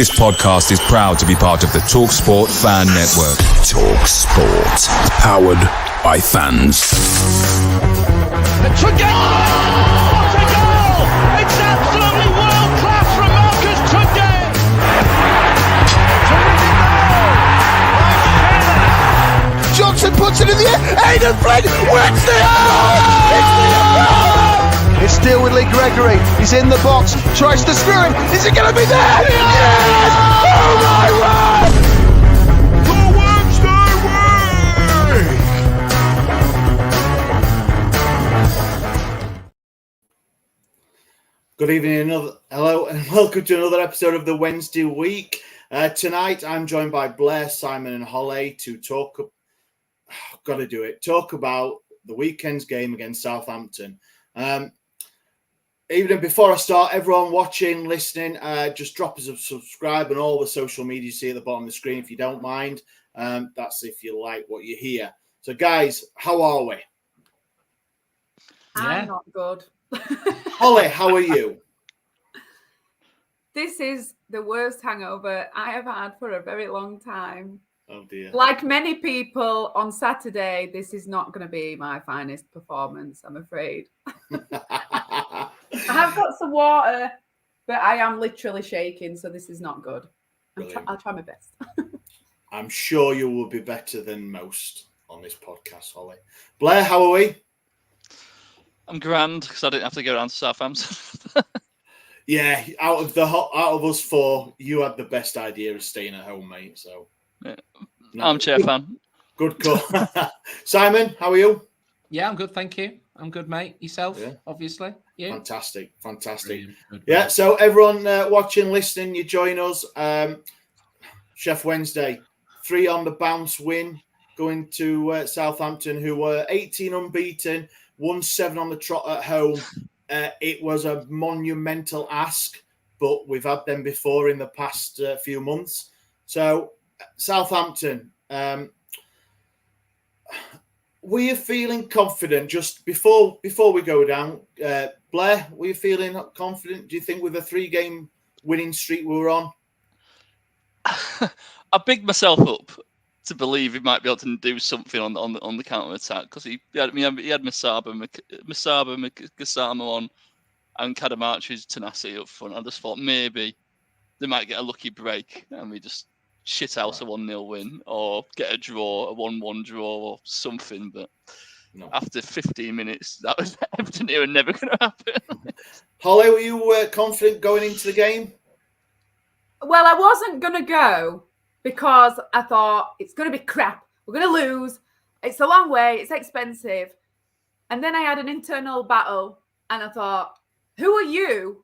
This podcast is proud to be part of the TalkSport Fan Network. TalkSport. Powered by fans. It's a goal! What a goal! It's absolutely world class from Marcus Tunde! Johnson puts it in the air. Aidan Flynn wins the It's still with Lee Gregory. He's in the box. Tries to screw him. Is it going to be there? Yes! Oh my word! The Wednesday week! Good evening, hello, and welcome to another episode of the Wednesday week. Tonight, I'm joined by Blair, Simon, and Holly to talk about the weekend's game against Southampton. Even before I start, everyone watching, listening, just drop us a subscribe on all the social media you see at the bottom of the screen if you don't mind. That's if you like what you hear. So, guys, how are we? I'm not good. Holly, how are you? This is the worst hangover I have had for a very long time. Oh, dear. Like many people on Saturday, this is not going to be my finest performance, I'm afraid. I have got some water, but I am literally shaking, so this is not good. I'll try my best. I'm sure you will be better than most on this podcast, Holly. Blair, how are we? I'm grand because I didn't have to go down to Southampton. Yeah, out of us four, you had the best idea of staying at home, mate. So, yeah. Armchair fan. Good call. Simon, how are you? Yeah, I'm good, thank you. I'm good, mate. Yourself, yeah. Obviously. Yeah. Fantastic. Good, yeah, so everyone watching, listening, you join us. Chef Wednesday, 3 on the bounce win, going to Southampton, who were 18 unbeaten, won 7 on the trot at home. It was a monumental ask, but we've had them before in the past few months. So, Southampton, were you feeling confident just before we go down? Blair, were you feeling confident? Do you think with a 3-game winning streak we were on? I bigged myself up to believe he might be able to do something on the counter attack because he had Masaba, Gassama on, and Kadamachi's tenacity up front. I just thought maybe they might get a lucky break and we just shit out a 1-0 win or get a draw, a 1-1 draw or something. But after 15 minutes, that was Everton here and never going to happen. Holly, were you confident going into the game? Well, I wasn't going to go because I thought it's going to be crap. We're going to lose. It's a long way. It's expensive. And then I had an internal battle and I thought, who are you,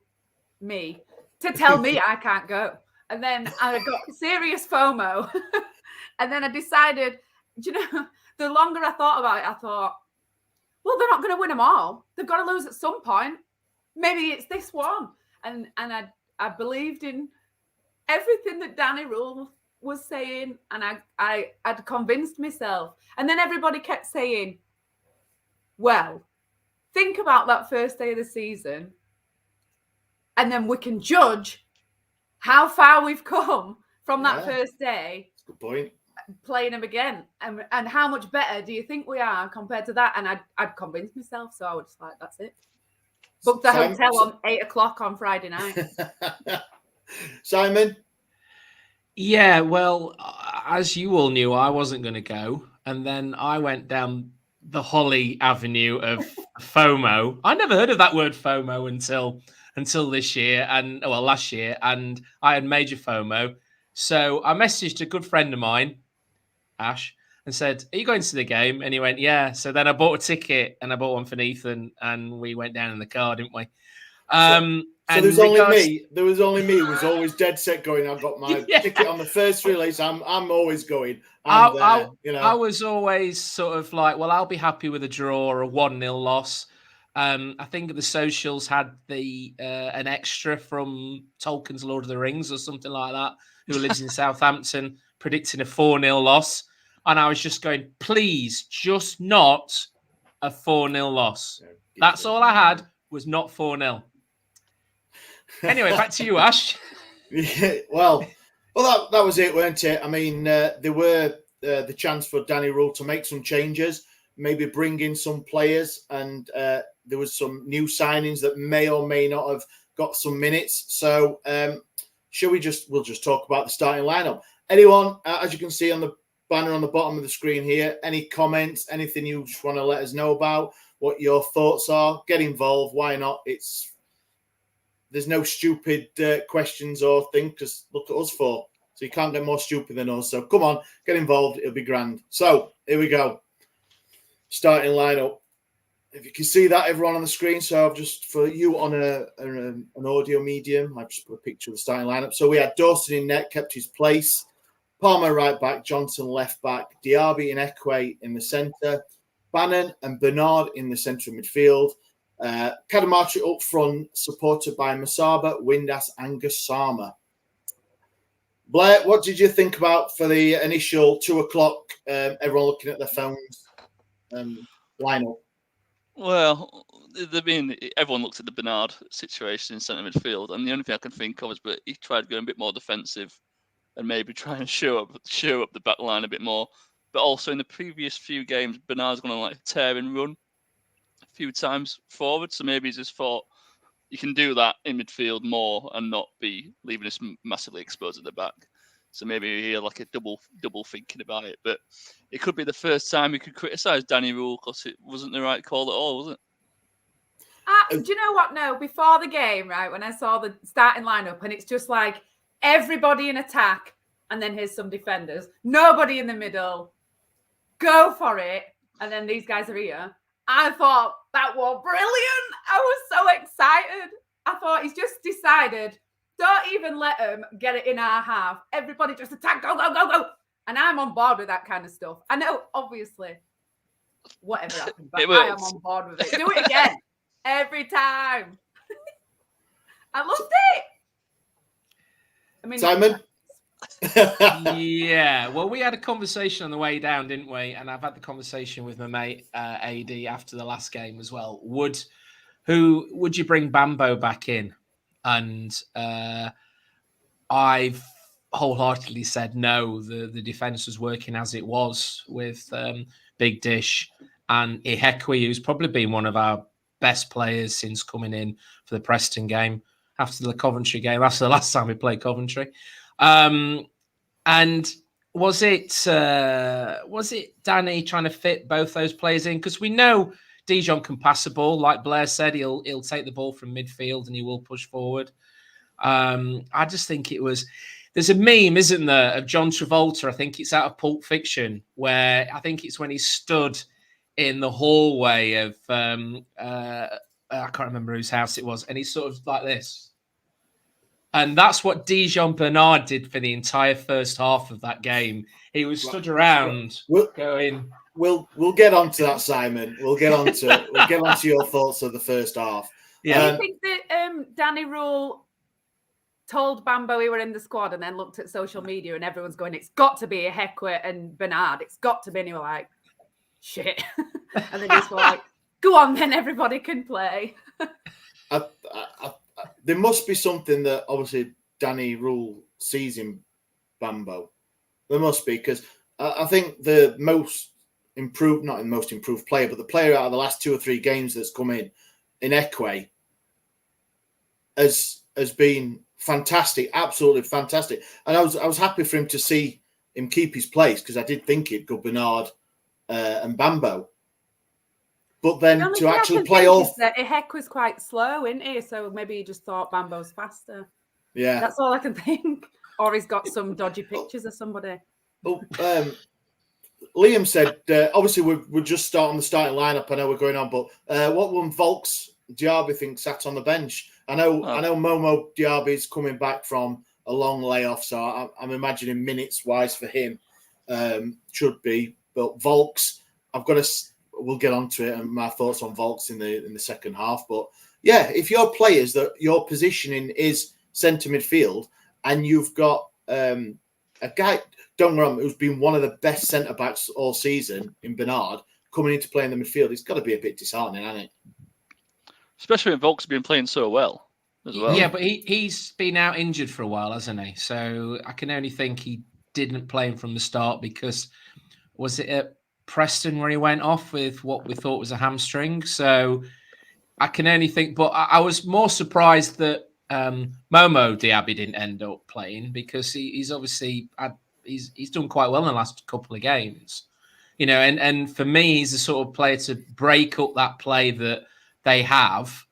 me, to tell me I can't go? And then I got serious FOMO. And then I decided, the longer I thought about it, I thought, well, they're not going to win them all. They've got to lose at some point. Maybe it's this one. And I believed in everything that Danny Rule was saying. And I'd convinced myself. And then everybody kept saying, well, think about that first day of the season. And then we can judge how far we've come from that first day. Good point. Playing them again. And how much better do you think we are compared to that? And I'd convinced myself. So I was just like, that's it. Booked the hotel on 8:00 on Friday night. Simon? Yeah, well, as you all knew, I wasn't going to go. And then I went down the Holly Avenue of FOMO. I never heard of that word FOMO until this year last year, and I had major FOMO. So I messaged a good friend of mine, Ash, and said, are you going to the game? And he went, yeah. So then I bought a ticket and I bought one for Ethan and we went down in the car, didn't we? So there was only me who was always dead set going, I've got my ticket on the first release. I'm always going. I was always sort of like, well, I'll be happy with a draw or a 1-0 loss. I think the socials had an extra from Tolkien's Lord of the Rings or something like that, who lives in Southampton, predicting a 4-0 loss. And I was just going, please, just not a 4-0 loss. That's all I had, was not 4-0. Anyway, back to you, Ash. Yeah, well, that was it, weren't it? I mean, there were the chance for Danny Rule to make some changes, maybe bring in some players, and there was some new signings that may or may not have got some minutes. So, we'll just talk about the starting lineup. Anyone, as you can see on the banner on the bottom of the screen here, any comments, anything you just want to let us know about, what your thoughts are? Get involved. Why not? There's no stupid questions or things. Just look at us for. So you can't get more stupid than us. So come on, get involved. It'll be grand. So here we go. Starting lineup. If you can see that, everyone on the screen. So I've just, for you on an audio medium, I've just put a picture of the starting lineup. So we had Dawson in net, kept his place. Palmer right back, Johnson left back, Diaby and Ekwe in the centre, Bannon and Bernard in the centre of midfield. Cadamartri up front, supported by Masaba, Windass, and Gassama. Blair, what did you think about for the initial 2:00? Everyone looking at their phones lineup. Well, everyone looked at the Bernard situation in centre midfield, and the only thing I can think of is, but he tried going a bit more defensive and maybe try and show up the back line a bit more. But also in the previous few games, Bernard's going to like tear and run a few times forward, so maybe he's just thought you can do that in midfield more and not be leaving us massively exposed at the back. So maybe he had like a double thinking about it. But it could be the first time we could criticise Danny Rule because it wasn't the right call at all, was it? Do you know what? No, before the game, right, when I saw the starting lineup and it's just like everybody in attack and then here's some defenders, nobody in the middle, go for it. And then these guys are here. I thought that was brilliant. I was so excited. I thought he's just decided, don't even let them get it in our half. Everybody just attack, go, go, go, go. And I'm on board with that kind of stuff. I know, obviously, whatever happened, but I am on board with it. Do it again. Every time. I loved it. I mean, Simon? Yeah, well, we had a conversation on the way down, didn't we? And I've had the conversation with my mate AD after the last game as well. Would you bring Bambo back in? And I've wholeheartedly said no. The defense was working as it was with Big Dish and Ihekwe, who's probably been one of our best players since coming in for the Preston game after the Coventry game. After the last time we played Coventry. And was it Danny trying to fit both those players in? Because we know Dijon can pass the ball. Like Blair said, he'll take the ball from midfield and he will push forward. I just think it was. There's a meme, isn't there, of John Travolta? I think it's out of Pulp Fiction, where I think it's when he stood in the hallway of I can't remember whose house it was, and he's sort of like this. And that's what Dijon Bernard did for the entire first half of that game. He was stood around going. We'll get onto that, Simon. We'll get onto your thoughts of the first half. Yeah. Do you think that Danny Rule told Bambo we were in the squad and then looked at social media and everyone's going, it's got to be Ihekwe and Bernard. It's got to be. And you were like, shit. And then just were like, go on then, everybody can play. There must be something that obviously Danny Rule sees in Bambo. There must be, because I think the most improved, not the most improved player, but the player out of the last 2 or 3 games that's come in Ekwe, has been fantastic, absolutely fantastic. And I was happy for him to see him keep his place, because I did think it'd go Bernard and Bambo. But then to actually play off... Ihekwe was quite slow, isn't he? So maybe he just thought Bambo's faster. Yeah. That's all I can think. Or he's got some dodgy pictures of somebody. Oh, Liam said, obviously we're just starting the starting lineup. I know we're going on, but what one Volks Diaby think sat on the bench? I know Momo Diaby's coming back from a long layoff, so I'm imagining minutes-wise for him should be. But Volks, we'll get onto it and my thoughts on Volks in the second half. But yeah, if your players that your positioning is centre midfield and you've got a guy, don't get me wrong, who's been one of the best centre backs all season in Bernard coming in to play in the midfield, it's got to be a bit disheartening, hasn't it? Especially when Volks have been playing so well as well. Yeah, but he's been out injured for a while, hasn't he? So I can only think he didn't play him from the start because was it at Preston where he went off with what we thought was a hamstring? So I can only think, but I was more surprised that Momo Diaby didn't end up playing because he's obviously he's done quite well in the last couple of games, and for me, he's the sort of player to break up that play that they have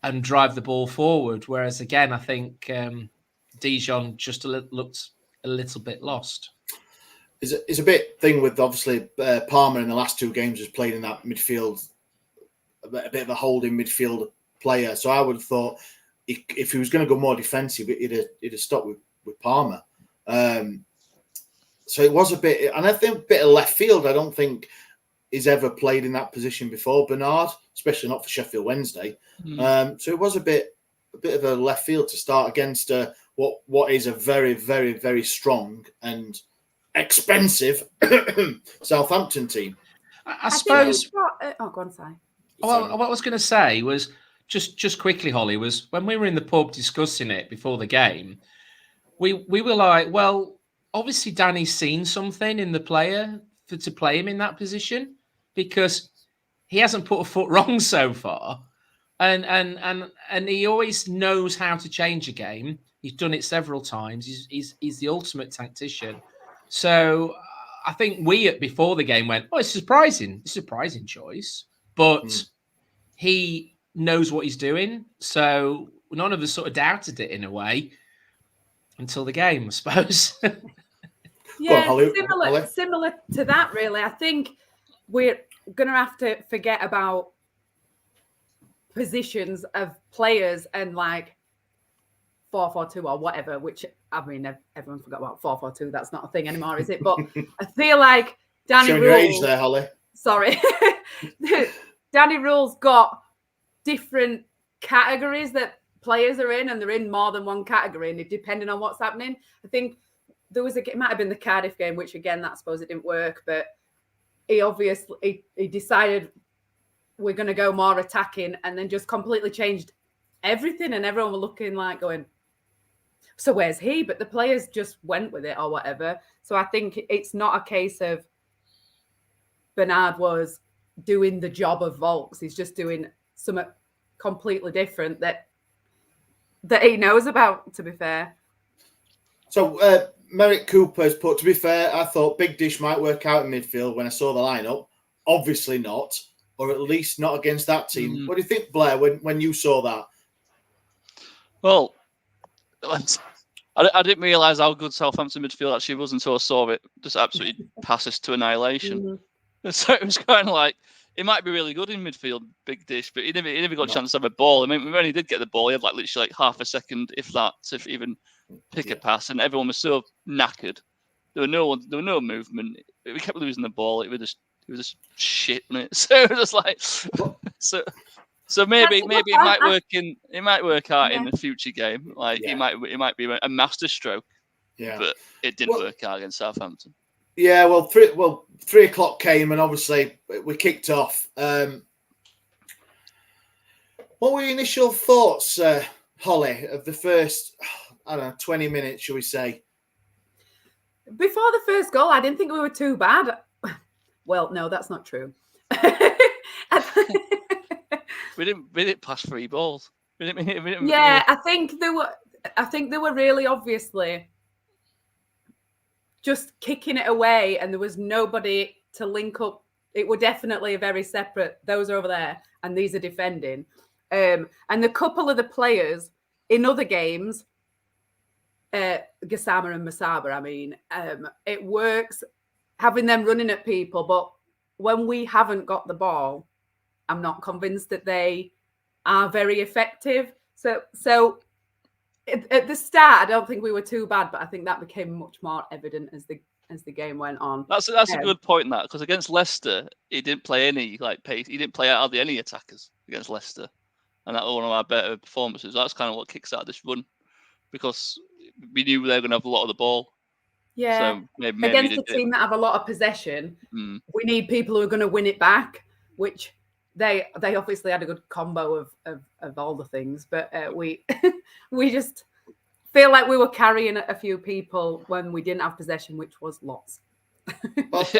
and drive the ball forward. Whereas again, I think Dijon just looked a little bit lost. It's a bit thing with obviously Palmer in the last 2 games has played in that midfield, a bit of a holding midfield player. So I would have thought if he was going to go more defensive, he'd have stopped with Palmer. So it was a bit, and I think a bit of left field. I don't think he's ever played in that position before, Bernard, especially not for Sheffield Wednesday. So it was a bit of a left field to start against what is a very, very, very strong and expensive Southampton team. I suppose. Go on, Si. Well, what I was going to say was just quickly, Holly, was when we were in the pub discussing it before the game, we were like, well, obviously Danny's seen something in the player to play him in that position because he hasn't put a foot wrong so far, and he always knows how to change a game. He's done it several times. He's the ultimate tactician. So I think before the game went, it's surprising choice, but he knows what he's doing. So none of us sort of doubted it in a way until the game, I suppose. Yeah, Holly. Similar to that, really. I think we're going to have to forget about positions of players and like 4-4-2 or whatever, which, I mean, everyone forgot about 4-4-2. That's not a thing anymore, is it? But I feel like Danny Showing Rule... your age there, Holly. Sorry. Danny Rule's got different categories that players are in, and they're in more than one category, and depending on what's happening. I think it might have been the Cardiff game, which again, I suppose it didn't work, but he obviously he decided we're going to go more attacking, and then just completely changed everything, and everyone were looking like going, so where's he? But the players just went with it or whatever. So I think it's not a case of Bernard was doing the job of Volks. He's just doing something completely different that he knows about, to be fair. So Merrick Cooper's put, to be fair, I thought Big Dish might work out in midfield when I saw the lineup. Obviously not, or at least not against that team. What do you think, Blair, when you saw that? Well, I didn't realise how good Southampton midfield actually was until I saw it just absolutely pass us to annihilation. So it was kind of like, it might be really good in midfield, Big Dish, but he never got a chance to have a ball. I mean, when he did get the ball, he had literally half a second, if that, to even pick a pass, and everyone was so knackered. There was no movement. We kept losing the ball. It was just shit, wasn't it? So it was just like, so maybe it might work out in the future game. Like it might be a master stroke. Yeah, but it didn't work out against Southampton. Yeah, well, 3 o'clock came, and obviously we kicked off. What were your initial thoughts, Holly, of the first, 20 minutes, shall we say? Before the first goal, I didn't think we were too bad. Well, no, that's not true. We didn't pass 3 balls. I think they were really obviously just kicking it away, and there was nobody to link up. It were definitely a very separate. Those are over there, and these are defending. And the couple of the players in other games, Gassama and Masaba, I mean, it works having them running at people, but when we haven't got the ball, I'm not convinced that they are very effective. So at the start, I don't think we were too bad, but I think that became much more evident as the game went on. That's a good point, that, because against Leicester, he didn't play any pace. He didn't play hardly any attackers against Leicester, and that was one of our better performances. That's kind of what kicks out this run, because we knew they were going to have a lot of the ball. Yeah, so maybe against a team that have a lot of possession, we need people who are going to win it back, which they obviously had a good combo of all the things, but we we just feel like we were carrying a few people when we didn't have possession, which was lots. But,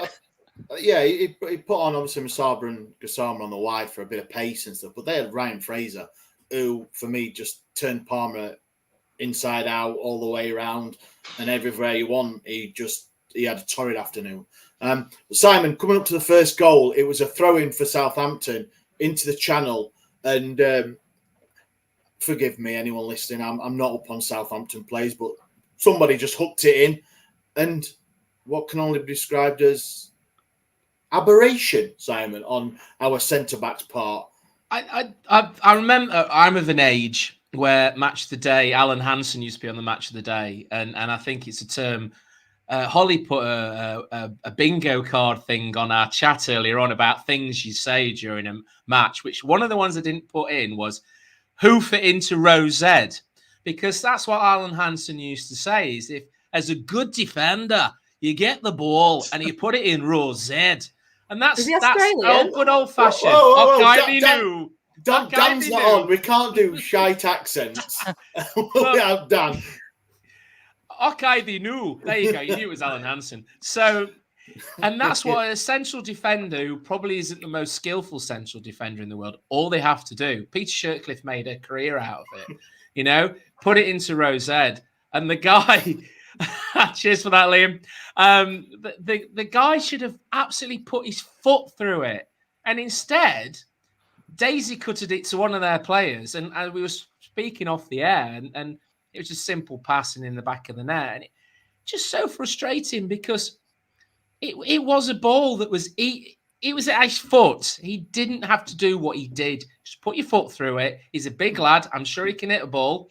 yeah, he put on obviously Masaba and Gassama on the wide for a bit of pace and stuff, but they had Ryan Fraser, who for me just turned Palmer inside out all the way around, and everywhere you want, he had a torrid afternoon. Simon, coming up to the first goal, it was a throw-in for Southampton into the channel, and forgive me, anyone listening, I'm not up on Southampton plays, but somebody just hooked it in, and what can only be described as aberration, Simon, on our centre-back's part. I remember I'm of an age where Match of the Day, Alan Hansen used to be on the Match of the Day, and I think it's a term. Holly put a bingo card thing on our chat earlier on about things you say during a match, which one of the ones I didn't put in was hoof it into row Z, because that's what Alan Hansen used to say, is if as a good defender, you get the ball and you put it in row Z. And that's old, good old fashioned. Dan's not on. We can't do shite accents without Dan. Okay, they knew. There you go. You knew it was Alan Hansen. So, and that's what a central defender, who probably isn't the most skillful central defender in the world, all they have to do. Peter Shirtcliffe made a career out of it. Put it into row Z. And the guy, cheers for that, Liam. The guy should have absolutely put his foot through it. And instead, Daisy cutted it to one of their players. And we were speaking off the air, and it was just simple passing in the back of the net. And it just so frustrating, because it was a ball that was... It was at his foot. He didn't have to do what he did. Just put your foot through it. He's a big lad. I'm sure he can hit a ball.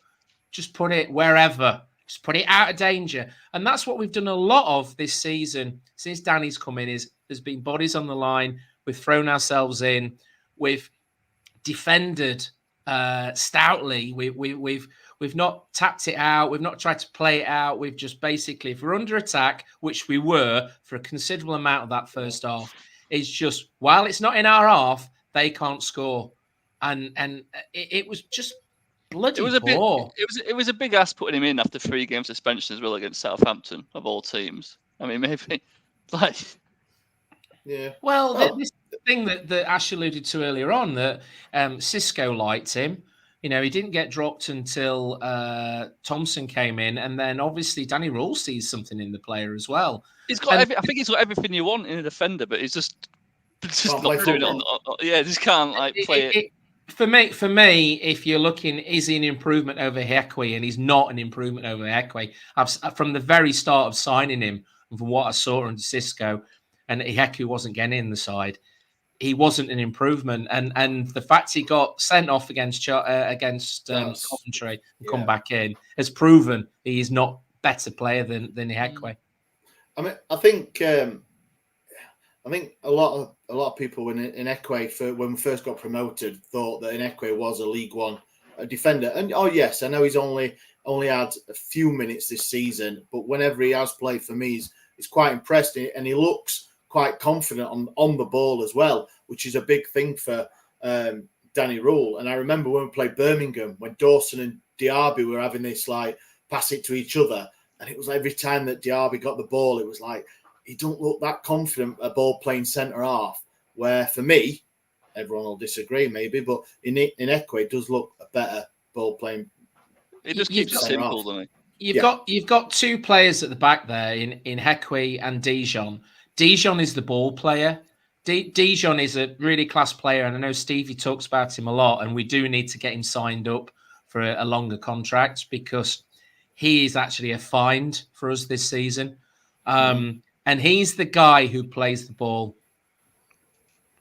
Just put it wherever. Just put it out of danger. And that's what we've done a lot of this season since Danny's come in, is there's been bodies on the line. We've thrown ourselves in. We've defended stoutly. We've not tapped it out. We've not tried to play it out. We've just basically, if we're under attack, which we were for a considerable amount of that first half, it's just, while it's not in our half, they can't score. And it was just bloody poor. It was a big ass putting him in after 3 game suspension as well against Southampton, of all teams. I mean, maybe like... Yeah. Well, this thing that Ash alluded to earlier on, that Cisco liked him. He didn't get dropped until Thompson came in, and then obviously Danny Rule sees something in the player as well. I think he's got everything you want in a defender, but he's just not doing it. Just can't play it. For me, if you're looking, is he an improvement over Hekwe? And he's not an improvement over Hekwe. From the very start of signing him, and from what I saw under Cisco, and Hekwe wasn't getting in the side, he wasn't an improvement. And the fact he got sent off against Coventry and come back in has proven he is not a better player than Hekwe. I mean, I think a lot of people in Ekwe, when we first got promoted, thought that Ekwe was a League One defender. And yes, I know he's only had a few minutes this season, but whenever he has played for me, he's quite impressed, and he looks quite confident on the ball as well, which is a big thing for Danny Rule. And I remember when we played Birmingham, when Dawson and Diaby were having this pass it to each other, and it was every time that Diaby got the ball, it was like, he don't look that confident a ball playing centre half. Where for me, everyone will disagree maybe, but in Ekwe it does look a better ball playing. It just keeps it simple, doesn't it? You've got 2 players at the back there in Hekwe and Dijon. Dijon is the ball player. Dijon is a really class player, and I know Stevie talks about him a lot, and we do need to get him signed up for a longer contract, because he is actually a find for us this season. And he's the guy who plays the ball.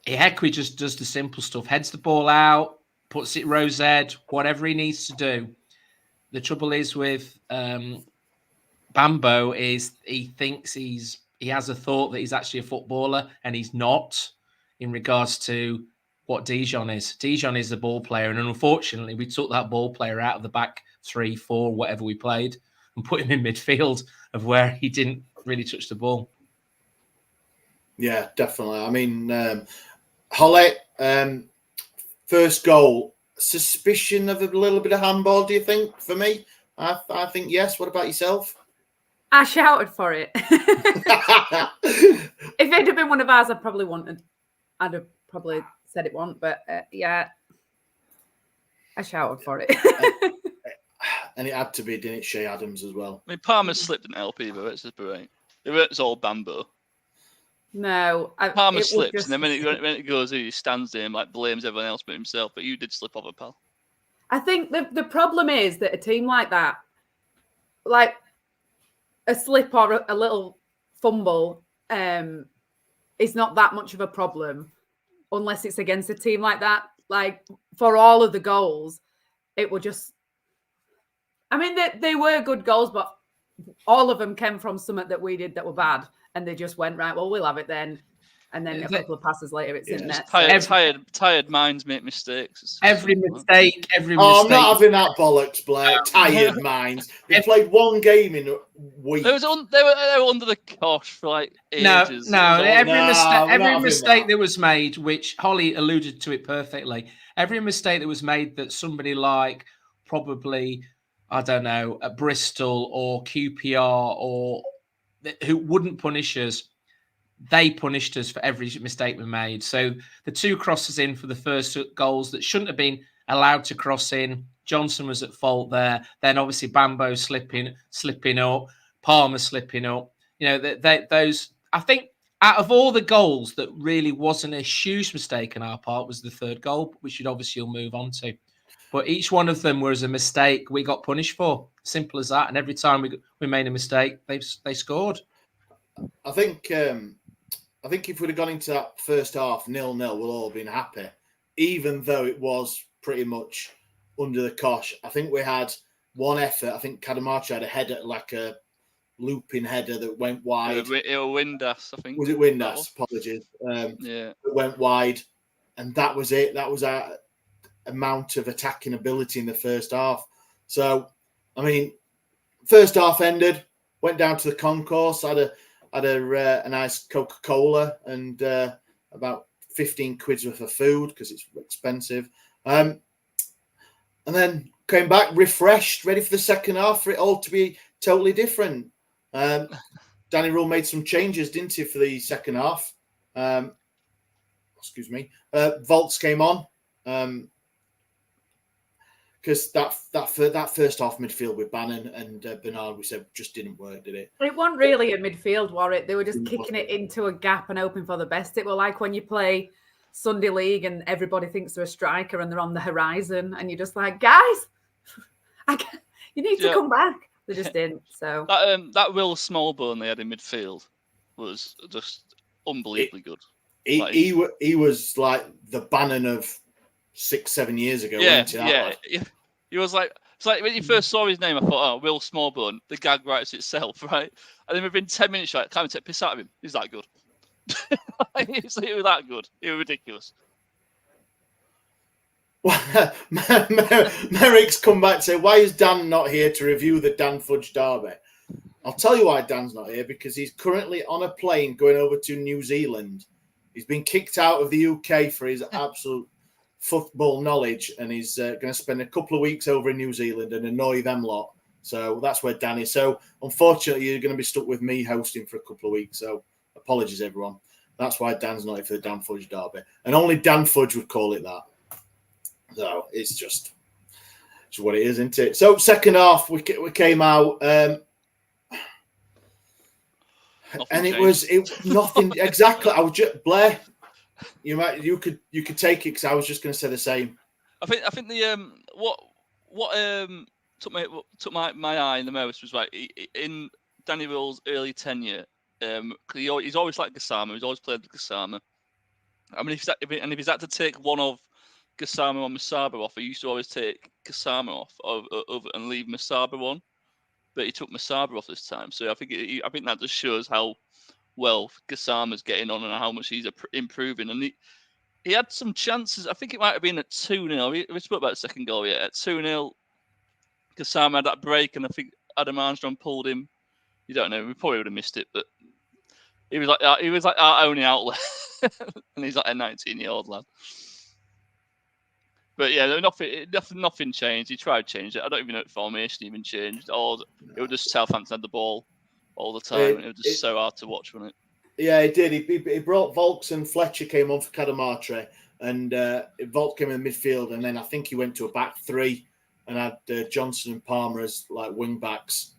Hekwe just does the simple stuff, heads the ball out, puts it row Z, whatever he needs to do. The trouble is with Bambo is he thinks he has a thought that he's actually a footballer, and he's not, in regards to what Dijon is. Dijon is the ball player, and unfortunately we took that ball player out of the back 3, 4, whatever we played, and put him in midfield of where he didn't really touch the ball. Yeah, definitely. I mean, Holly, first goal, suspicion of a little bit of handball, do you think, for me? I think yes. What about yourself? I shouted for it. If it had been one of ours, I'd have probably said it won't, but yeah, I shouted for it. And it had to be, didn't it, Shea Adams as well? I mean, Palmer's slip didn't help either. It's just right. It's all bambo. No, Palmer slips, and then when it goes, he stands there and like blames everyone else but himself. But you did slip off a pal. I think the problem is that a team like that, like a slip or a little fumble, is not that much of a problem unless it's against a team like that. Like for all of the goals, it will just. I mean, they were good goals, but all of them came from something that we did that were bad, and they just went right. Well, we'll have it then, and then a couple of passes later, it's in net. Tired minds make mistakes. Every mistake. I'm not having that bollocks, Blair. Tired minds. They played one game in a week. They were under the cosh for like ages. Every mistake that was made, which Holly alluded to it perfectly. Every mistake that was made that somebody like probably, I don't know, at Bristol or QPR or who wouldn't punish us, they punished us for every mistake we made. So the two crosses in for the first goals that shouldn't have been allowed to cross in. Johnson was at fault there. Then obviously Bambo slipping up, Palmer slipping up. You know, those. I think out of all the goals that really wasn't a huge mistake on our part was the third goal, which you'd obviously move on to. But each one of them was a mistake we got punished for. Simple as that. And every time we made a mistake, they scored. I think if we'd have gone into that first half 0-0, we'll all have been happy, even though it was pretty much under the cosh. I think we had one effort. I think Cadamarcio had a header, like a looping header that went wide. It was Windass, I think. Was it Windass? Apologies. Yeah. It went wide, and that was it. That was our amount of attacking ability in the first half. So, I mean, first half ended, went down to the concourse, had a nice Coca-Cola and about 15 quid's worth of food because it's expensive. And then came back refreshed, ready for the second half for it all to be totally different. Danny Rule made some changes, didn't he, for the second half? Excuse me. Volts came on because that first half midfield with Bannon and Bernard, we said, just didn't work, did it? It wasn't really a midfield, war it? They were just kicking it into a gap and hoping for the best. It was like when you play Sunday League and everybody thinks they're a striker and they're on the horizon and you're just like, guys, you need to come back. They just didn't. So that Will Smallbone they had in midfield was just unbelievably good. He was like the Bannon of 6-7 years ago. Yeah. He was like, it's like when you first saw his name, I thought, oh, Will Smallbone, the gag writes itself, right? And then within 10 minutes, like, can't even take piss out of him. He's that good. He was that good. He was ridiculous. Merrick's come back to say, why is Dan not here to review the Dan Fudge derby? I'll tell you why Dan's not here, because he's currently on a plane going over to New Zealand. He's been kicked out of the UK for his absolute football knowledge, and he's going to spend a couple of weeks over in New Zealand and annoy them lot. So that's where Dan is. So unfortunately, you're going to be stuck with me hosting for a couple of weeks. So apologies, everyone. That's why Dan's not here for the Dan Fudge derby. And only Dan Fudge would call it that. So it's just what it is, isn't it? So second half, we came out, and it was nothing exactly. I was just Blair. You could take it because I was just going to say the same. I think the what took my eye the most was like in Danny Will's early tenure. He's always like Gassama. He's always played with Gassama. I mean, if he's had to take one of Gassama or Masaba off, he used to always take Gassama off and leave Masaba on. But he took Masaba off this time, so I think that just shows how well Gassama's getting on and how much he's improving. And he had some chances. I think it might have been at 2-0. We spoke about the second goal, yeah. At 2-0, Gassama had that break, and I think Adam Armstrong pulled him. You don't know. We probably would have missed it, but he was like our only outlet, and he's like a 19-year-old lad. But yeah, nothing changed. He tried to change it. I don't even know if formation even changed. Or it was just Southampton had the ball all the time, and it was just so hard to watch, wasn't it? Yeah, he did. He brought Volks and Fletcher came on for Cadamartre, and Volks came in the midfield, and then I think he went to a back three and had Johnson and Palmer as like wing backs,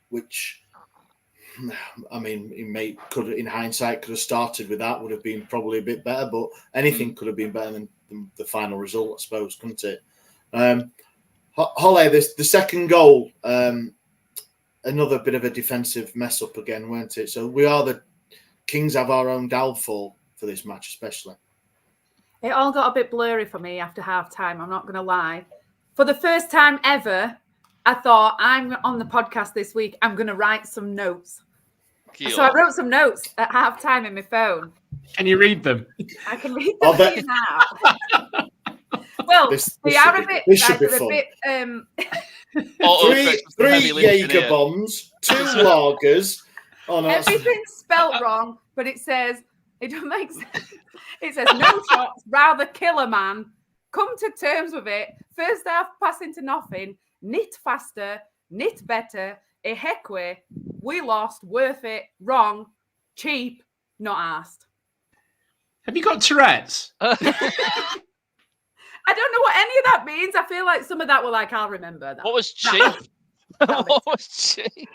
which I mean, in hindsight could have started with that. Would have been probably a bit better, but anything could have been better than the final result, I suppose, couldn't it? Holly, the second goal. Another bit of a defensive mess up again, weren't it? So we are the Kings have our own downfall for this match, especially. It all got a bit blurry for me after half time. I'm not going to lie. For the first time ever, I thought I'm on the podcast this week. I'm going to write some notes. Cute. So I wrote some notes at half time in my phone. Can you read them? I can read them to you now. Well, they are a bit. This should be fun. Three Jaeger bombs, 2 lagers. Oh, no, everything's spelt wrong, but it says it don't make sense. It says no shots, rather kill a man. Come to terms with it. First half passing to nothing. Knit faster, knit better. Ehekwe. We lost. Worth it. Wrong. Cheap. Not asked. Have you got Tourette's? I don't know what any of that means. I feel like some of that were like, I'll remember that. What was cheap? What was cheap?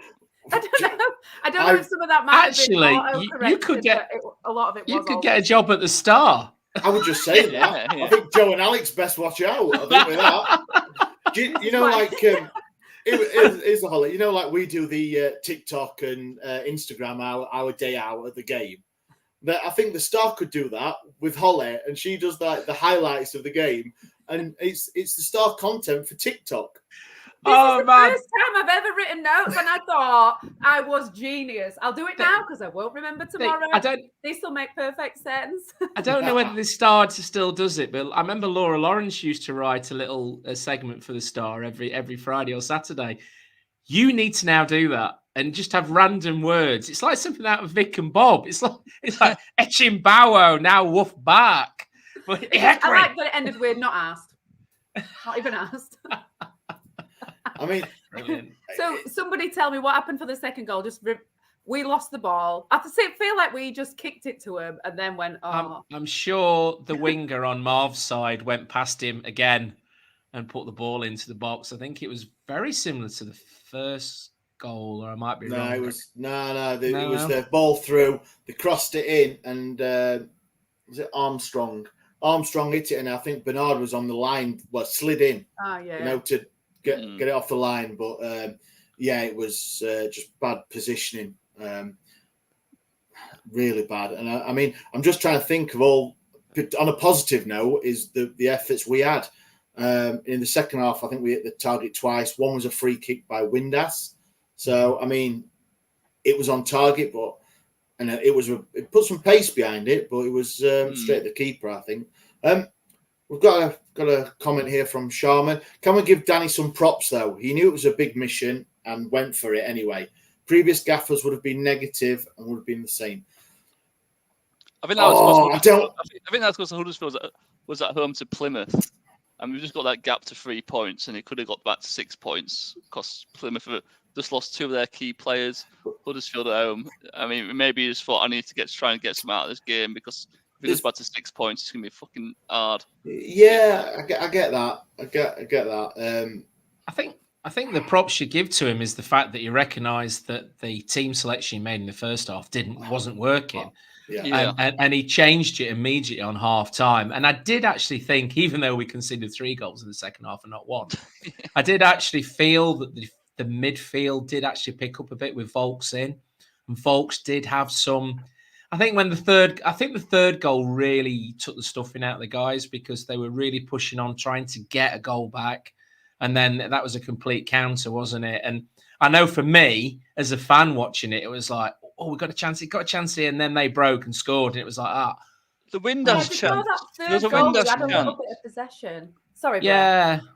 I don't know. I don't know if some of that might actually, have been you could get a lot of it. You could get a job at the Star. I would just say that. Yeah. I think Joe and Alex best watch out. I think with that. You know, like it's a holiday. You know, like we do the TikTok and Instagram our day out at the game. But I think the Star could do that with Holly, and she does like the highlights of the game, and it's the Star content for TikTok. This is the first time I've ever written notes, and I thought I was genius. I'll do it now because I won't remember tomorrow. This will make perfect sense. I don't know whether the Star still does it, but I remember Laura Lawrence used to write a little segment for the Star every Friday or Saturday. You need to now do that and just have random words. It's like something out of Vic and Bob. It's like etching bowo, now woof back. I like that it ended with not asked. Not even asked. I mean, brilliant. So somebody tell me what happened for the second goal. We lost the ball. I feel like we just kicked it to him and then went, oh. I'm sure the winger on Marv's side went past him again and put the ball into the box. I think it was very similar to the first goal, or I might be wrong. It was the ball through. They crossed it in, and was it Armstrong? Armstrong hit it, and I think Bernard was on the line, slid in. Oh yeah. You know, to get it off the line, but it was just bad positioning, really bad. And I mean, I'm just trying to think of all. On a positive note, is the efforts we had in the second half. I think we hit the target twice. One was a free kick by Windass. So I mean, it was on target, but it put some pace behind it, but it was straight at the keeper, I think. We've got a comment here from Sharman. Can we give Danny some props though? He knew it was a big mission and went for it anyway. Previous gaffers would have been negative and would have been the same. I think that was because Huddersfield was at home to Plymouth, and we've just got that gap to 3 points, and it could have got back to 6 points because Plymouth just lost 2 of their key players. Huddersfield at home. I mean, maybe he just thought I need to try and get some out of this game because if it goes back to 6 points, it's gonna be fucking hard. Yeah, I get that. I get that. I think the props you give to him is the fact that he recognised that the team selection he made in the first half wasn't working. Yeah. And he changed it immediately on half time. And I did actually think, even though we conceded 3 goals in the second half and not 1, I did actually feel that the midfield did actually pick up a bit with Volks in. And Volks did have some. I think the third goal really took the stuffing out of the guys because they were really pushing on, trying to get a goal back. And then that was a complete counter, wasn't it? And I know for me, as a fan watching it, it was like, oh, we got a chance here. And then they broke and scored. And it was like, The Windass chance. There was a Windass chance. A little bit of possession. Sorry, yeah. Brad.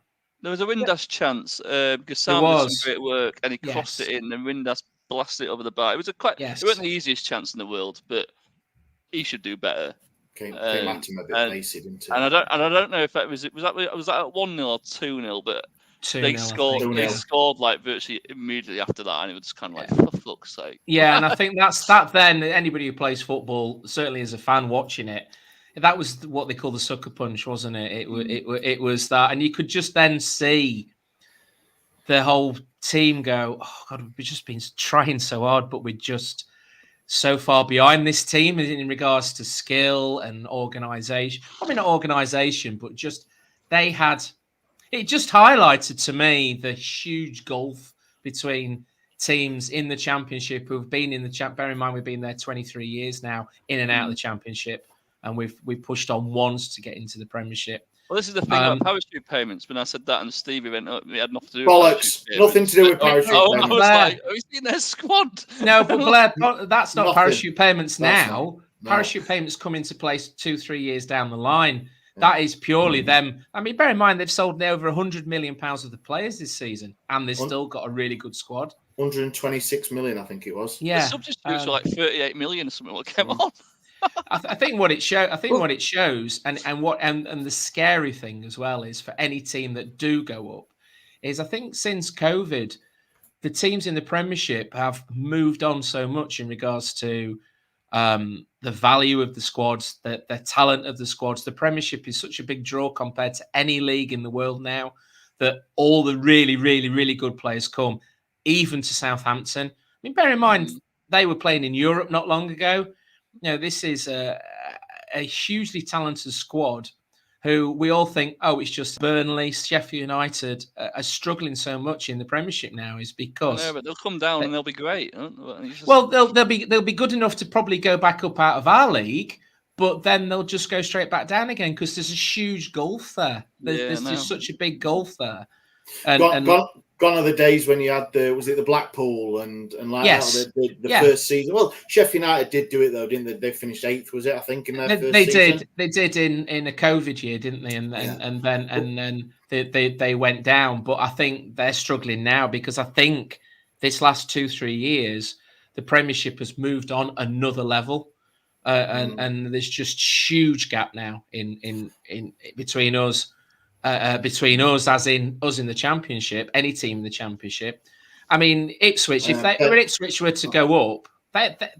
There was a Windass chance. Gassama did some great work and he crossed it in and Windass blasted it over the bar. It was it wasn't the easiest chance in the world, but he should do better. came at him a bit pacey, didn't it? And I don't know if that was that 1-0 or 2-0, but 2-0, they scored. They 2-0. scored like virtually immediately after that, and it was just kind of like, for fuck's sake. Yeah, and I think that. Then anybody who plays football, certainly as a fan watching it, that was what they call the sucker punch, wasn't it? It was that, and you could just then see the whole team go, "Oh God, we've just been trying so hard, but we're just so far behind this team in regards to skill and organisation." I mean, not organisation, but just they had. It just highlighted to me the huge gulf between teams in the Championship who've been in the Bear in mind, we've been there 23 years now, in and out of the Championship, and we've pushed on once to get into the Premiership. Well, this is the thing about parachute payments. When I said that, and Stevie went, "Oh, it had nothing to do with Bollocks! Nothing to do with parachute I payments. was like, "Have you seen their squad?" No, but Blair, that's not Nothing. parachute payments That's now. No. Parachute payments come into place 2-3 years down the line. That is purely them. I mean, bear in mind, they've sold over £100 million of the players this season, and they've still got a really good squad. 126 million, I think it was. Yeah, The substitutes were like 38 million or something. What came on? I think what it shows. I think what it shows, and the scary thing as well is for any team that do go up, is I think since COVID, the teams in the Premiership have moved on so much in regards to the value of the squads, the talent of the squads. The Premiership is such a big draw compared to any league in the world now that all the really, really, really good players come, even to Southampton. I mean, bear in mind, they were playing in Europe not long ago. You know, this is a hugely talented squad who we all think, oh, it's just Burnley, Sheffield United are struggling so much in the Premiership now is because... Yeah, but they'll come down and they'll be great. Well, they'll be good enough to probably go back up out of our league, but then they'll just go straight back down again because there's a huge gulf there. There's just such a big gulf there. Gone are the days when you had the Blackpool and like yes. the first season. Well, Sheffield United did do it though, didn't they? They finished 8th, was it? I think in their first season. They did in a COVID year, didn't they? And then they went down. But I think they're struggling now because I think this last 2-3 years the Premiership has moved on another level, and there's just huge gap now in between us. Between us, as in us in the Championship, any team in the Championship. I mean, Ipswich, if Ipswich were to go up,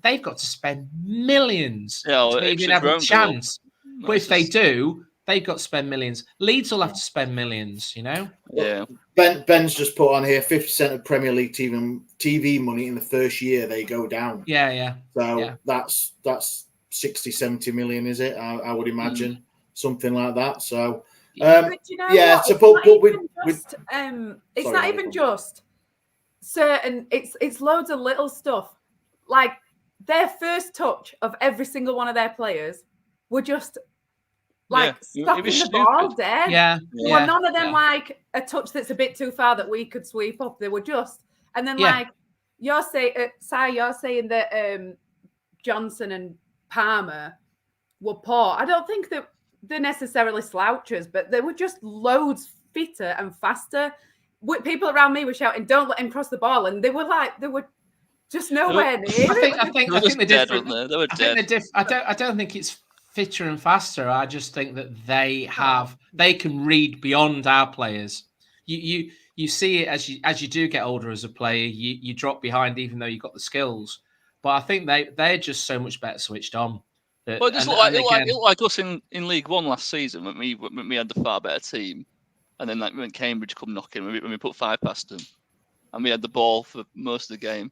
they've got to spend millions to even have a chance. But if they do, they've got to spend millions. Leeds will have to spend millions, you know? Yeah. Ben's just put on here 50% of Premier League TV money in the first year they go down. Yeah. So that's 60, 70 million, is it? I would imagine something like that. So. But you know it's not even just certain. It's loads of little stuff. Like their first touch of every single one of their players were just stopping the ball dead. Yeah. Well, none of them like a touch that's a bit too far that we could sweep up. They were just, and then like you're saying that Johnson and Palmer were poor. I don't think that they're necessarily slouchers, but they were just loads fitter and faster. People around me were shouting, "Don't let him cross the ball," and they were just nowhere near. I think they're different. They were dead. I don't think it's fitter and faster. I just think that they can read beyond our players. You see it as you do get older as a player. You drop behind even though you've got the skills. But I think they're just so much better switched on. Well, it just looked like us in League One last season when we had the far better team, and then when Cambridge come knocking when we put 5 past them, and we had the ball for most of the game.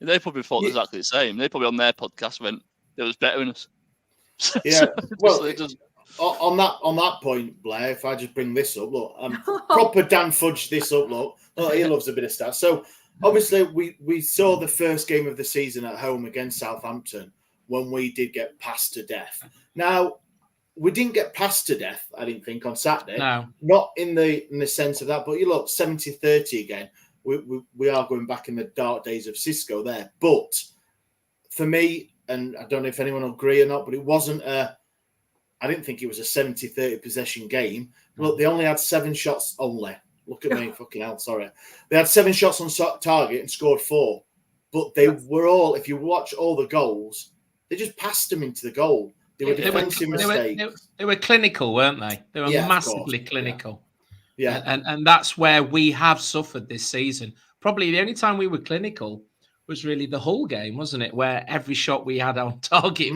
They probably thought exactly the same. They probably on their podcast went, "It was better than us." Yeah. Well, on that point, Blair, if I just bring this up, look, proper Dan Fudge this up, look. Oh, he loves a bit of stats. So obviously we saw the first game of the season at home against Southampton, when we did get passed to death. Now, we didn't get passed to death, I didn't think, on Saturday. No. Not in the sense of that, but you look, 70-30 again. We are going back in the dark days of Cisco there. But for me, and I don't know if anyone will agree or not, but it wasn't I didn't think it was a 70-30 possession game. Look, they only had 7 shots only. Look at me, fucking hell, sorry. They had 7 shots on target and scored 4. But they were all, if you watch all the goals, they just passed them into the goal. They were defensive mistakes. They were clinical, weren't they? They were massively course. clinical. Yeah. And that's where we have suffered this season. Probably the only time we were clinical was really the Hull game, wasn't it? Where every shot we had on target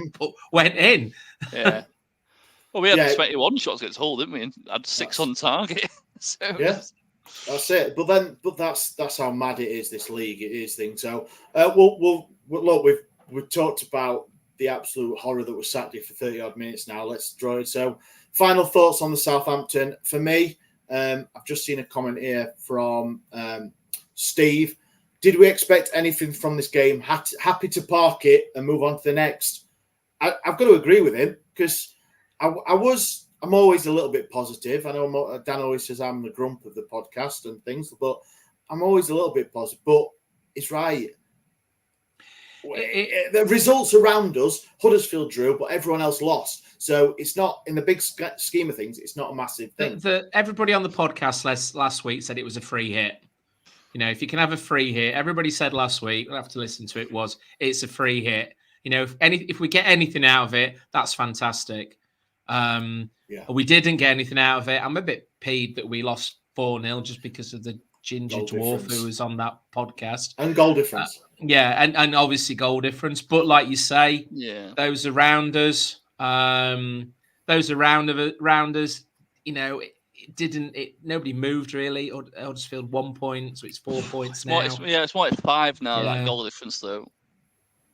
went in. Yeah. Well, we had 21 shots against Hull, didn't we? And had 6 on target. So that's it. But that's how mad it is. This league, it is thing. So we'll look. We've talked about the absolute horror that was Saturday for 30 odd minutes. Now let's draw it. So final thoughts on the Southampton for me. I've just seen a comment here from Steve. Did we expect anything from this game? Happy to park it and move on to the next. I've got to agree with him because I'm always a little bit positive. I know Dan always says I'm the grump of the podcast and things, but I'm always a little bit positive. But it's right. The results around us, Huddersfield drew, but everyone else lost. So it's not, in the big scheme of things, it's not a massive thing. Everybody on the podcast last week said it was a free hit. You know, if you can have a free hit, everybody said last week, we'll have to listen to it, it's a free hit. You know, if we get anything out of it, that's fantastic. We didn't get anything out of it. I'm a bit peeved that we lost 4-0 just because of the ginger goal dwarf difference. Who was on that podcast. And goal difference. And obviously goal difference. But like you say, those around us, you know, nobody moved really. Huddersfield 1 point, so it's 4 points now. It's 5 now, that goal difference though.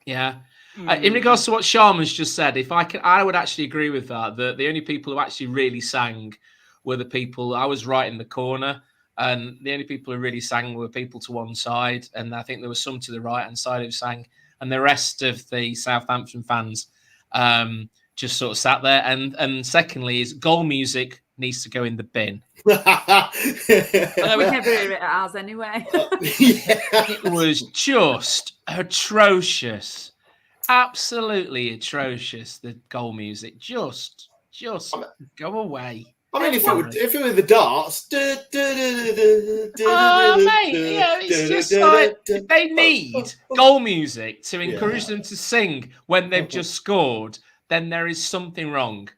Yeah. In regards to what Sharman's just said, I would actually agree with that. The only people who actually really sang were the people. I was right in the corner, and the only people who really sang were people to one side, and I think there was some to the right hand side who sang, and the rest of the Southampton fans just sort of sat there. And secondly, is goal music needs to go in the bin. We never hear it at ours anyway. It was just atrocious. Absolutely atrocious, the goal music. Just go away. I mean, if it were the darts, mate, it's just like they need goal music to encourage them to sing when they've just scored. Then there is something wrong.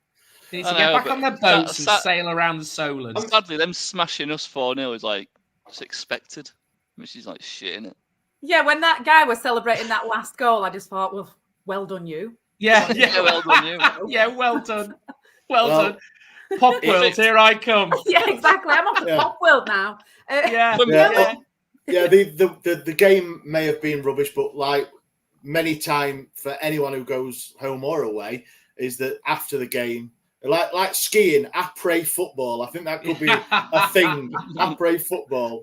They need to get back on their boats and sail around the Solent. Sadly, them smashing us 4-0 is like it's expected, which is like shit, innit? Yeah, when that guy was celebrating that last goal, I just thought, well done, you. Yeah, well done, you. Yeah, well done. Well done. Pop world, here I come. Yeah, exactly. I'm off the pop world now. The game may have been rubbish, but like many times for anyone who goes home or away, is that after the game, like skiing, après football. I think that could be a thing. Après football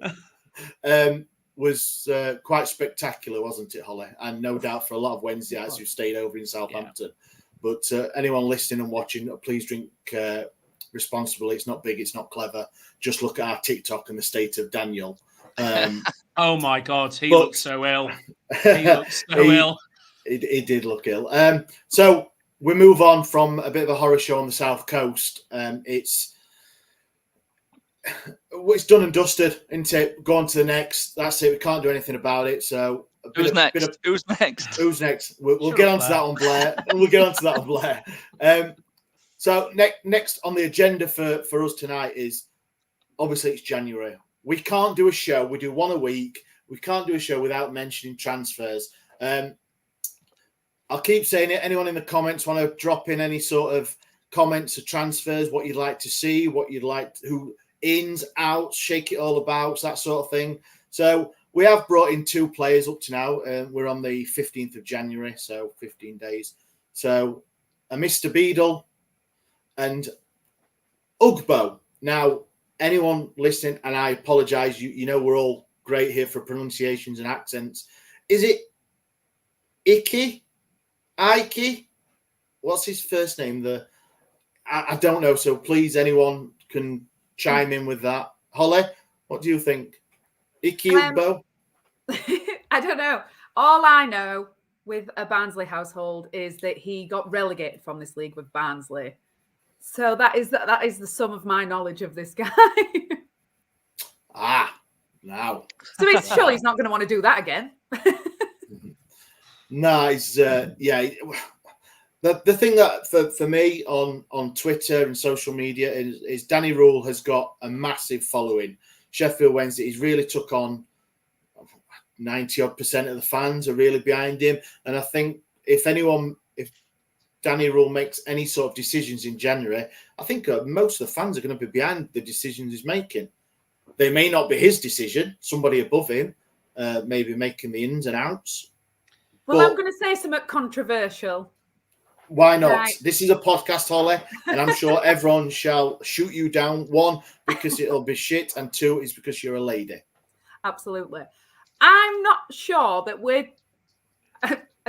was quite spectacular, wasn't it, Holly? And no doubt for a lot of Wednesdayites who stayed over in Southampton. Yeah. But anyone listening and watching, please drink responsibly. It's not big, it's not clever. Just look at our TikTok and the state of Daniel. Oh my God, he looks so ill. He looks so ill. He did look ill. So we move on from a bit of a horror show on the South Coast. It's done and dusted, isn't it? Go on to the next. That's it. We can't do anything about it. So who's next? Who's next? We'll get on to that one, Blair. We'll get on to that one, Blair. So next on the agenda for us tonight is, obviously it's January. We can't do a show. We do one a week. We can't do a show without mentioning transfers. I'll keep saying it. Anyone in the comments want to drop in any sort of comments or transfers, what you'd like to see, what you'd like, who ins, outs, shake it all about, that sort of thing. So we have brought in 2 players up to now. We're on the 15th of January, so 15 days. So a Mr. Beadle and Ugbo. Now, anyone listening, and I apologise, you know we're all great here for pronunciations and accents. Is it Ike? What's his first name? I don't know. So please, anyone can chime in with that. Holly, what do you think? Ike Ugbo? I don't know. All I know with a Barnsley household is that he got relegated from this league with Barnsley. So that is the sum of my knowledge of this guy. Now. So surely he's not going to want to do that again. No, he's The thing that for me on Twitter and social media is Danny Rule has got a massive following. Sheffield Wednesday, he's really took on 90% of the fans are really behind him. And I think if Danny Rule makes any sort of decisions in January, I think most of the fans are going to be behind the decisions he's making. They may not be his decision, somebody above him, maybe making the ins and outs. Well, I'm going to say something controversial. Why not? Right. This is a podcast, Holly, and I'm sure everyone shall shoot you down. 1, because it'll be shit, and 2 is because you're a lady. Absolutely. I'm not sure that we're...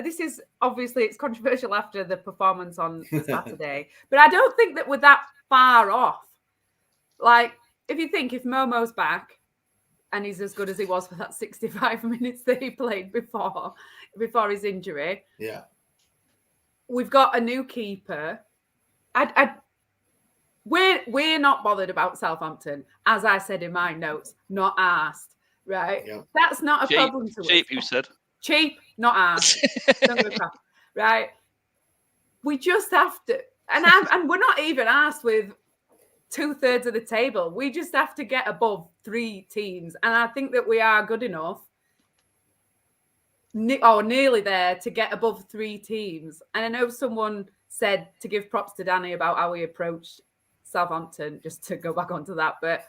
This is obviously, it's controversial after the performance on Saturday, but I don't think that we're that far off. Like, if you think if Momo's back and he's as good as he was for that 65 minutes that he played before his injury, yeah, we've got a new keeper. We're not bothered about Southampton, as I said in my notes, not asked, right? Yeah. That's not a problem to us. Cheap, you said. Cheap, not asked. Don't give a crap, right? We just have to, and we're not even asked with 2/3 of the table. We just have to get above 3 teams, and I think that we are good enough, or nearly there, to get above 3 teams. And I know someone said to give props to Danny about how he approached Southampton, just to go back onto that. But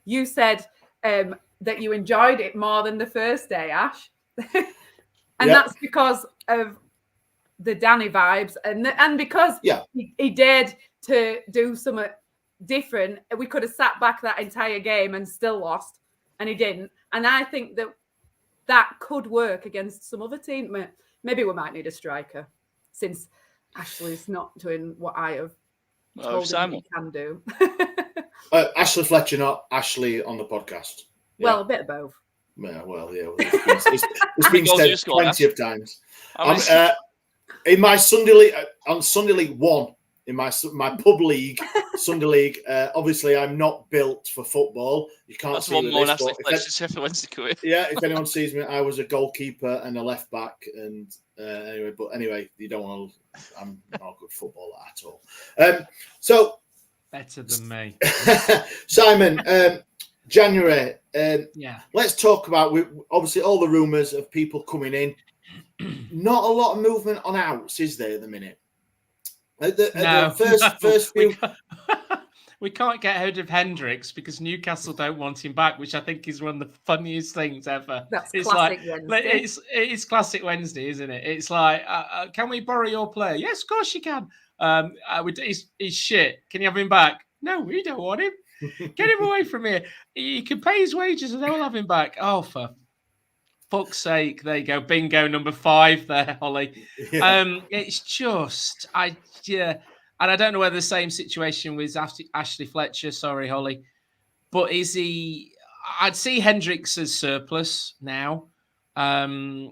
you said that you enjoyed it more than the first day, Ash. And that's because of the Danny vibes and because he dared to do something different. We could have sat back that entire game and still lost, and he didn't. And I think that could work against some other team. Maybe we might need a striker, since Ashley's not doing what I have told him he can do. Ashley Fletcher, not Ashley on the podcast. Yeah. Well, a bit of both. Yeah, well, yeah. It's been said plenty of times. In my Sunday League, on Sunday League 1, in my pub league, Sunday League, obviously I'm not built for football. You can't That's see one me more this, Sheffield Wednesday career. Yeah, if anyone sees me, I was a goalkeeper and a left back, and anyway, you don't want to. I'm not a good footballer at all. So better than me, Simon. January. Yeah. Let's talk about obviously all the rumours of people coming in. Not a lot of movement on outs, is there, at the minute? The first few. We can't get hold of Hendricks because Newcastle don't want him back, which I think is one of the funniest things ever. It's classic Wednesday. It's classic Wednesday, isn't it? It's like, can we borrow your player? Yes, of course you can. He's shit. Can you have him back? No, we don't want him. Get him away from here. He can pay his wages and they'll have him back. Oh, for fuck's sake. There you go. Bingo number 5 there, Holly. Yeah. It's just, and I don't know whether the same situation with Ashley Fletcher. Sorry, Holly. But is he, I'd see Hendricks as surplus now. I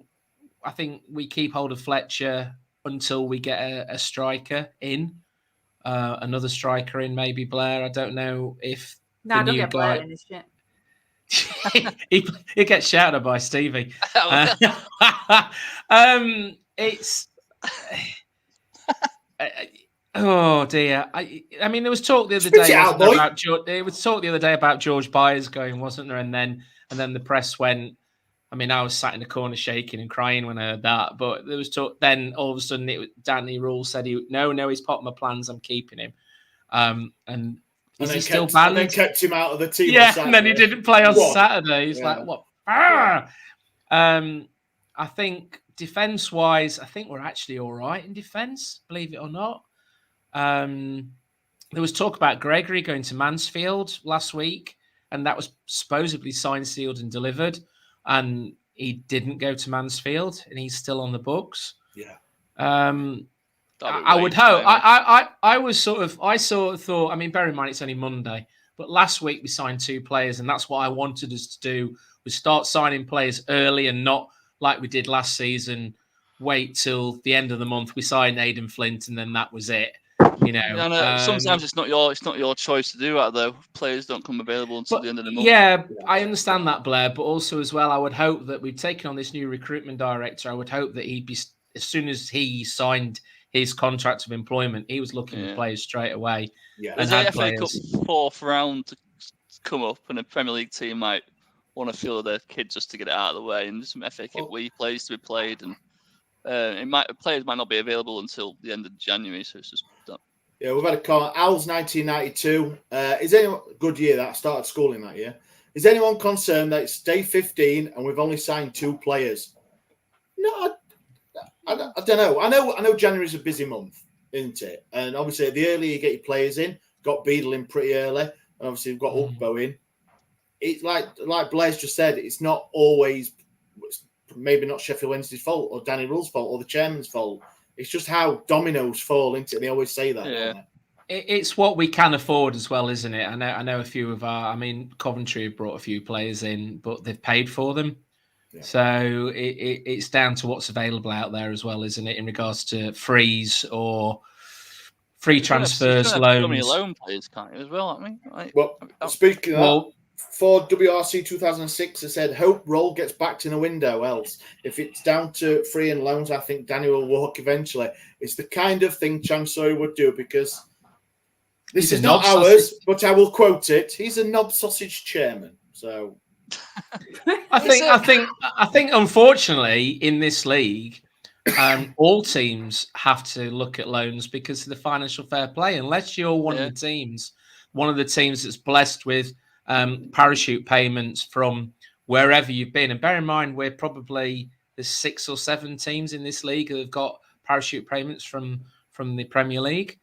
think we keep hold of Fletcher until we get a striker in. Another striker in, maybe Blair. I don't know if don't get Blair in this shit. he gets shouted by Stevie. It's oh dear. I mean, there was talk the other day about George. There was talk the other day about George Byers going, wasn't there? And then the press went. I mean, I was sat in the corner shaking and crying when I heard that. But there was talk. Then all of a sudden, Danny Rule said no, he's part of my plans. I'm keeping him. And is he still banned? And then kept him out of the team. Yeah, and then he didn't play on Saturday. He's like, what? I think defense-wise, I think we're actually all right in defense, believe it or not. There was talk about Gregory going to Mansfield last week, and that was supposedly signed, sealed, and delivered. And he didn't go to Mansfield, and he's still on the books. Yeah. I would hope. I sort of thought. I mean, bear in mind it's only Monday, but last week we signed 2 players, and that's what I wanted us to do: was start signing players early and not like we did last season. Wait till the end of the month. We signed Aidan Flint, and then that was it. You know, sometimes it's not your choice to do that though. Players don't come available until the end of the month. Yeah, I understand that, Blair, but also as well, I would hope that we've taken on this new recruitment director. I would hope that he'd be, as soon as he signed his contract of employment, he was looking for players straight away. Yeah. And There's a had FA Cup players. 4th round to come up, and a Premier League team might want to fill their kids just to get it out of the way, and there's some FA Cup Wii plays to be played, and players might not be available until the end of January, so it's just. Yeah, we've had a call. Al's 1992. Is anyone good year that I started schooling that year? Is anyone concerned that it's day 15 and we've only signed 2 players? No, I don't know. I know January's a busy month, isn't it? And obviously, the earlier you get your players in, got Beadle in pretty early, and obviously we've got Ugbo in. It's like Blair's just said. It's not always, maybe not Sheffield Wednesday's fault or Danny Rull's fault or the chairman's fault. It's just how dominoes fall into it. They always say that. Yeah. Don't It's what we can afford as well, isn't it? I know a few of Coventry have brought a few players in, but they've paid for them. Yeah. So it's down to what's available out there as well, isn't it? In regards to frees or free transfers, loans. So many loan players, can't you, as well? Speaking of that, for WRC 2006, I said, hope Roll gets backed in a window, else. If it's down to free and loans, I think Danny will walk eventually. It's the kind of thing Chancery would do, because this is not ours, but I will quote it. He's a knob sausage chairman. So I think unfortunately in this league, all teams have to look at loans because of the financial fair play. Unless you're one of the teams that's blessed with parachute payments from wherever you've been. And bear in mind, there's 6 or 7 teams in this league that have got parachute payments from the Premier League.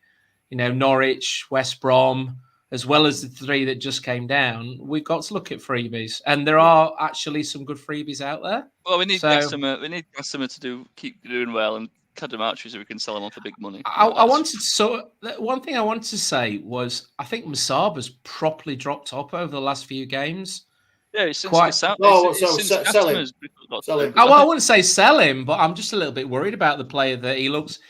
You know, Norwich, West Brom, as well as the 3 that just came down. We've got to look at freebies, and there are actually some good freebies out there. Well, we need Gassimer. We need Gassimer to keep doing well, and Kadamarchi so we can sell them on for big money. One thing I wanted to say was I think Masaba's properly dropped up over the last few games. Yeah, it's since sell him. I wouldn't say sell him, but I'm just a little bit worried about the player that he looks.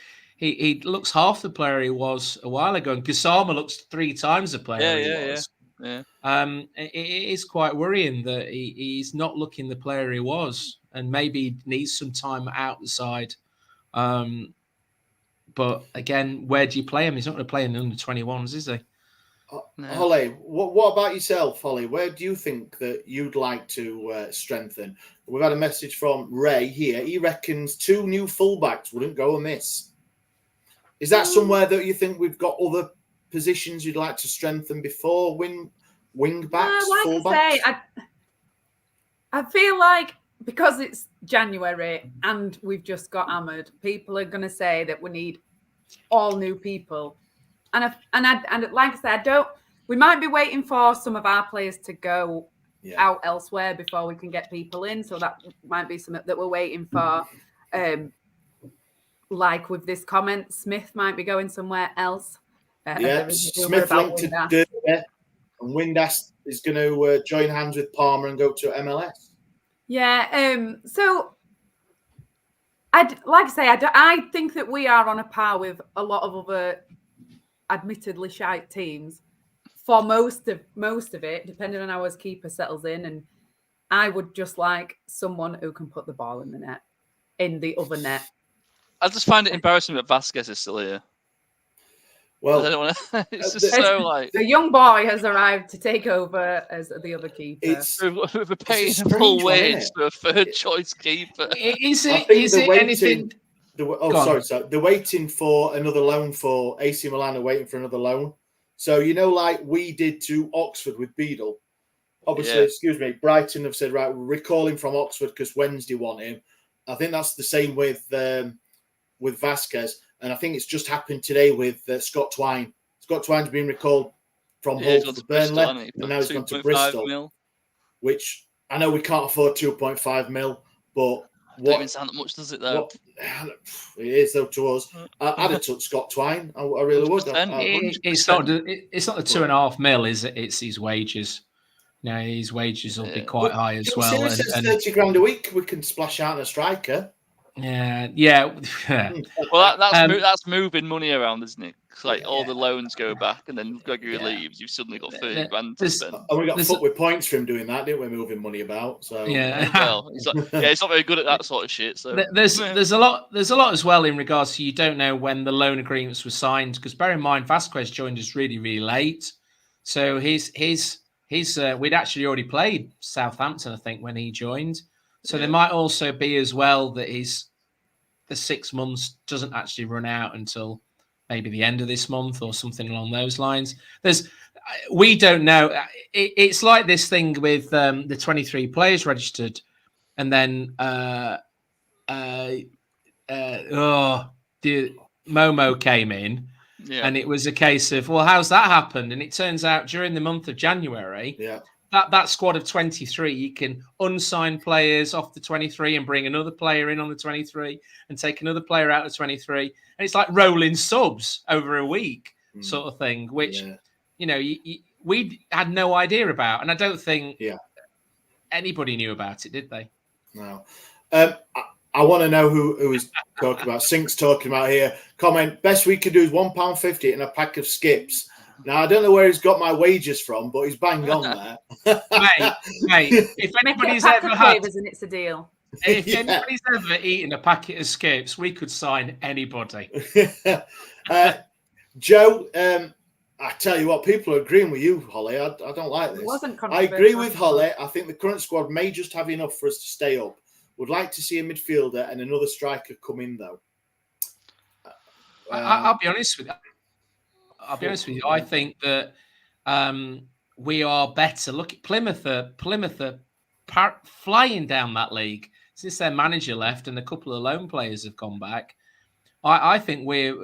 He looks half the player he was a while ago, and Gassama looks 3 times the player he was. Yeah. It is quite worrying that he's not looking the player he was, and maybe he needs some time out the side. But again, where do you play him? He's not going to play in the under-21s, is he? No. Holly, what about yourself, Holly? Where do you think that you'd like to strengthen? We've had a message from Ray here. He reckons 2 new fullbacks wouldn't go amiss. Is that somewhere that you think we've got other positions you'd like to strengthen before wing backs, fullbacks? I feel like because it's January and we've just got hammered, people are going to say that we need all new people. And like I said, we might be waiting for some of our players to go out elsewhere before we can get people in. So that might be something that we're waiting for. Like with this comment, Smith might be going somewhere else. Smith linked to Derby, and Windass is going to join hands with Palmer and go to MLS. Yeah. So, I think that we are on a par with a lot of other admittedly shite teams for most of it, depending on how his keeper settles in. And I would just like someone who can put the ball in the net, in the other net. I just find it embarrassing that Vasquez is still here. Well, I don't want to. It's just so like the young boy has arrived to take over as the other keeper. We're paying full wage for a third choice keeper. Is it anything? They're waiting for another loan for AC Milan. Are waiting for another loan. So like we did to Oxford with Beadle. Obviously, Brighton have said right, we'll recall him from Oxford because Wednesday want him. I think that's the same with Vasquez, and I think it's just happened today with Scott Twine. Scott Twine's been recalled from Hull to Burnley, and now he's gone to Bristol, which I know we can't afford 2.5 mil, but don't even sound that much, does it though? It is though to us. I'd have took Scott Twine. I really would. It's not the 2.5 mil, is it? It's his wages. No, his wages will be quite high as well. And 30 grand a week we can splash out on a striker. Yeah. Well, that's moving money around, isn't it? 'Cause, like all the loans go back, and then Gregory leaves. You've suddenly got 30 grand to spend. And we got foot with points for him doing that, didn't we? Moving money about. So well, it's not very good at that sort of shit. So there's a lot as well in regards to you don't know when the loan agreements were signed, because bear in mind Vasquez joined us really, really late. So we'd actually already played Southampton, I think, when he joined. So there might also be as well that the 6 months doesn't actually run out until maybe the end of this month or something along those lines. We don't know. It's like this thing with the 23 players registered, and then Momo came in, and it was a case of, well, how's that happened? And it turns out during the month of January, that squad of 23, you can unsign players off the 23 and bring another player in on the 23 and take another player out of 23. And it's like rolling subs over a week sort of thing, which, we had no idea about. And I don't think anybody knew about it, did they? No. I want to know who is talking about. Sink's talking about here. Comment, best we could do is £1.50 and a pack of skips. Now, I don't know where he's got my wages from, but he's bang on there. mate, if anybody's ever had... and it's a deal. If anybody's ever eaten a packet of skips, we could sign anybody. Joe, I tell you what, people are agreeing with you, Holly. I don't like this. It wasn't I agree with Holly. I think the current squad may just have enough for us to stay up. Would like to see a midfielder and another striker come in, though. I'll be honest with you. I think that we are better. Look at Plymouth are flying down that league since their manager left and a couple of loan players have gone back. I think we're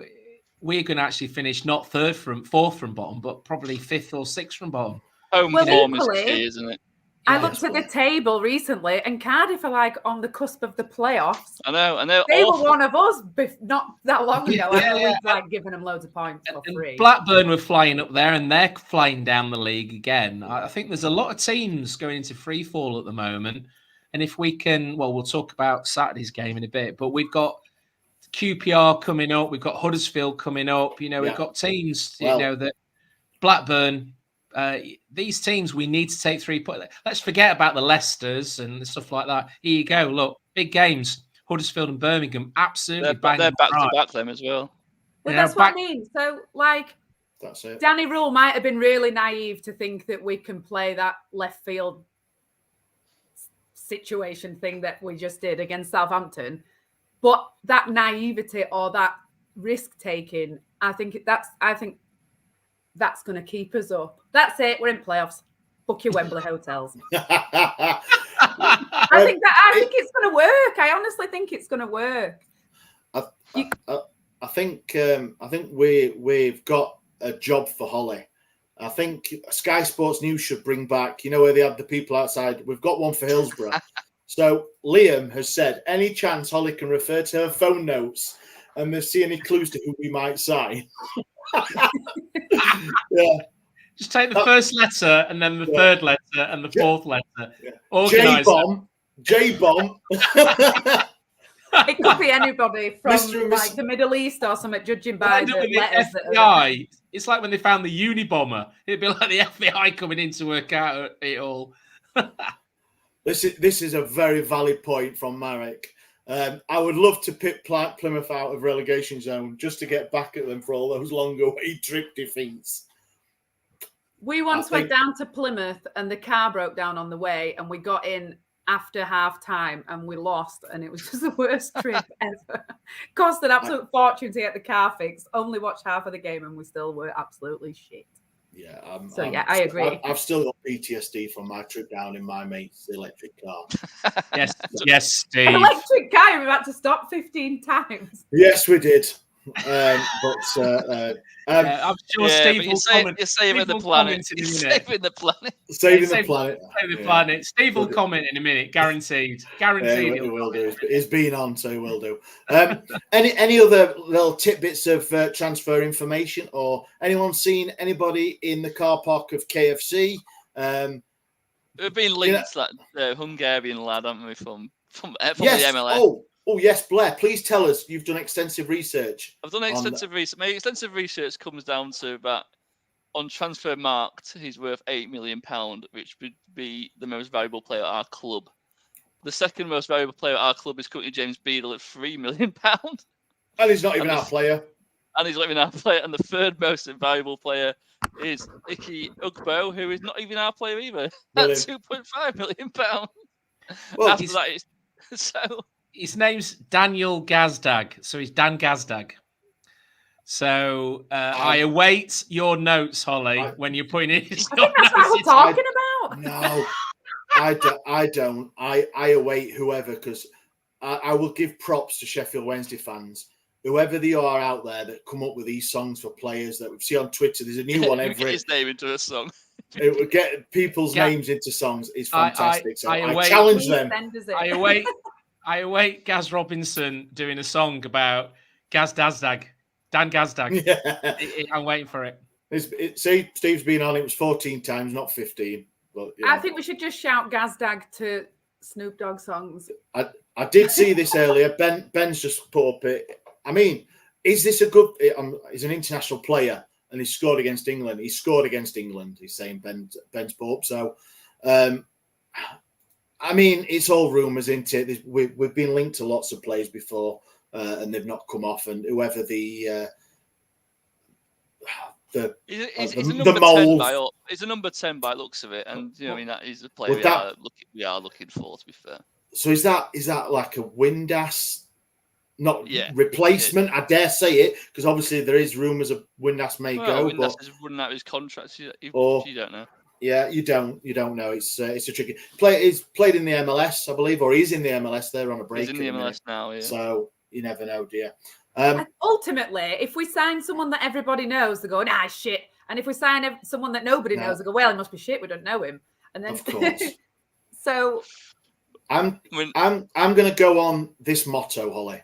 going to actually finish not fourth from bottom, but probably 5th or 6th from bottom. Home form is key, isn't it? I looked at the table recently, and Cardiff are like on the cusp of the playoffs. I know, and they were one of us not that long ago. I know we've like given them loads of points for free. Blackburn were flying up there, and they're flying down the league again. I think there's a lot of teams going into free fall at the moment, and if we can, well, we'll talk about Saturday's game in a bit, but we've got QPR coming up, we've got Huddersfield coming up. We've got teams, that Blackburn. These teams, we need to take 3 points. Let's forget about the Leicesters and stuff like that. Here you go. Look, big games. Huddersfield and Birmingham, absolutely bang. They're back to back them as well. Well, that's what I mean. So, that's it. Danny Rule might have been really naive to think that we can play that left field situation thing that we just did against Southampton. But that naivety or that risk taking, I think that's going to keep us up. That's it. We're in playoffs. Book your Wembley hotels. I think it's going to work. I honestly think it's going to work. I think we've got a job for Holly. I think Sky Sports News should bring back, where they had the people outside. We've got one for Hillsborough. So Liam has said, any chance Holly can refer to her phone notes and see any clues to who we might sign? Just take the first letter and then the third letter and the fourth letter. J-bomb. It could be anybody from the Middle East or something, judging by the letters. FBI. It's like when they found the Unibomber. It'd be like the FBI coming in to work out it all. This is a very valid point from Marek. I would love to pick Plymouth out of relegation zone just to get back at them for all those long away trip defeats. We once went down to Plymouth and the car broke down on the way and we got in after half time and we lost and it was just the worst trip ever. Cost an absolute fortune to get the car fixed. Only watched half of the game and we still were absolutely shit. Yeah. I agree. I've still got PTSD from my trip down in my mate's electric car. Yes, Steve. An electric car, we had to stop 15 times. Yes, we did. I'm sure Steve will comment. You're saving the planet. Saving the planet. Saving the planet. Save the planet. Steve will comment in a minute, guaranteed. Guaranteed. He will do. He's been on, so he will do. Any other little tidbits of transfer information, or anyone seen anybody in the car park of KFC? We've been linked to that Hungarian lad, haven't we, from the MLS? Oh yes, Blair. Please tell us you've done extensive research. I've done extensive research. My extensive research comes down to that on Transfer Markt, he's worth £8 million, which would be the most valuable player at our club. The second most valuable player at our club is currently James Beadle at £3 million. And he's not even our player. And he's not even our player. And the third most valuable player is Icky Ugbo, who is not even our player either, Brilliant. at £2.5 million. Well, after that, it's so. His name's Daniel Gazdag, so he's Dan Gazdag. So I await your notes, Holly, when you're putting it. I think that's what we're talking about. No, I don't. I await whoever, because I will give props to Sheffield Wednesday fans, whoever they are out there that come up with these songs for players that we see on Twitter. There's a new one every. Get his name into a song. It would get people's names into songs is fantastic. I challenge them. I await Gaz Robinson doing a song about Gaz Dazdag. Dan Gazdag. Yeah. I'm waiting for it. See, Steve's been on it. Was 14 times, not 15. But I think we should just shout Gazdag to Snoop Dogg songs. I did see this earlier. Ben's just put up it. I mean, is this a good? He's an international player and he scored against England. He scored against England. He's saying Ben's put up. So, I mean, it's all rumours, isn't it? We've been linked to lots of players before. And they've not come off, and whoever he's a number 10 by he's a number 10 by looks of it, and you know, I mean, that is a player we are looking for, to be fair. So is that like a Windass, not replacement? I dare say it, because obviously there is rumours of Windass may go. Windass is running out his contract. You don't know. Yeah, you don't know. It's a tricky play. He's played in the MLS, I believe, or he's in the MLS. They're on a break. He's in the MLS now, yeah. So. You never know, dear. Ultimately, if we sign someone that everybody knows, they go, nah, shit. And if we sign someone that nobody knows, they go, well, he must be shit. We don't know him. And then, of course. So, I'm going to go on this motto, Holly,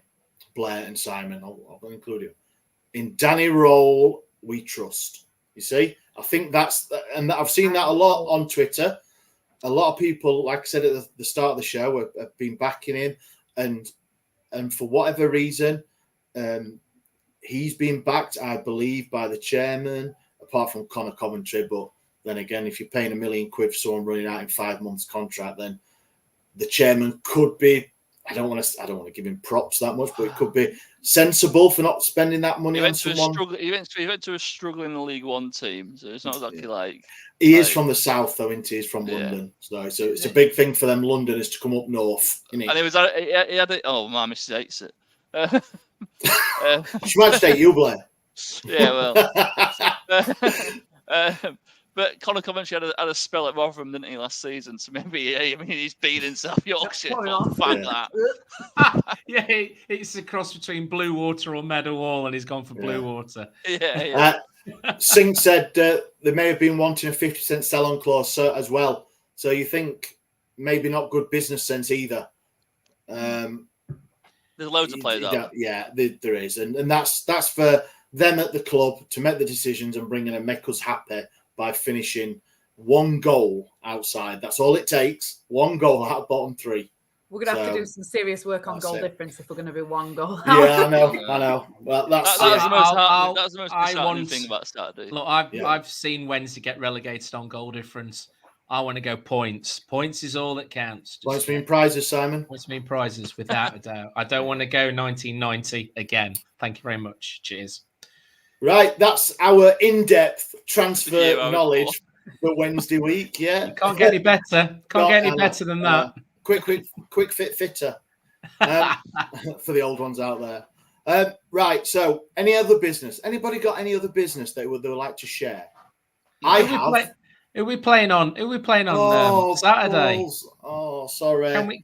Blair, and Simon. I'll include you. In Danny Roll, we trust. You see, I think and I've seen that a lot on Twitter. A lot of people, like I said at the start of the show, have been backing him, and for whatever reason, he's been backed, I believe, by the chairman, apart from Conor Coventry. But then again, if you're paying £1 million for someone running out in 5 months contract, then the chairman could be. I don't want to give him props that much, but it could be sensible for not spending that money on someone. He went to a struggling League One team, so it's not exactly like. He is from the south, though, isn't he? He's from London, so it's a big thing for them Londoners to come up north. Isn't it? And he had it. Oh, my missus hates it. She might stay you, Blair. Yeah, well. But Conor Coventry had a spell at Rotherham, didn't he, last season? So maybe, he's been in South Yorkshire. Yeah, it's a cross between Blue Water or Meadowhall, and he's gone for Blue Water. Yeah. Singh said they may have been wanting a 50% sell-on clause as well. So you think maybe not good business sense either. There's loads of players out. Yeah, there is. And that's for them at the club to make the decisions and bring in and make us happy by finishing one goal outside. That's all it takes. One goal out of bottom three. We're going to have to do some serious work on goal difference if we're going to be one goal. Yeah, I know. Well, that's the most disheartening thing about Saturday. Look, I've seen Wednesday get relegated on goal difference. I want to go points. Points is all that counts. Points mean prizes, Simon. Points mean prizes, without a doubt. I don't want to go 1990 again. Thank you very much. Cheers. Right, that's our in-depth transfer knowledge for Wednesday week. Yeah, you can't get any better. Can't get any better than that. Quick fit fitter for the old ones out there. Right. So, any other business? Anybody got any other business they would like to share? Who are we playing on? Saturday? Balls. Oh, sorry. Can we?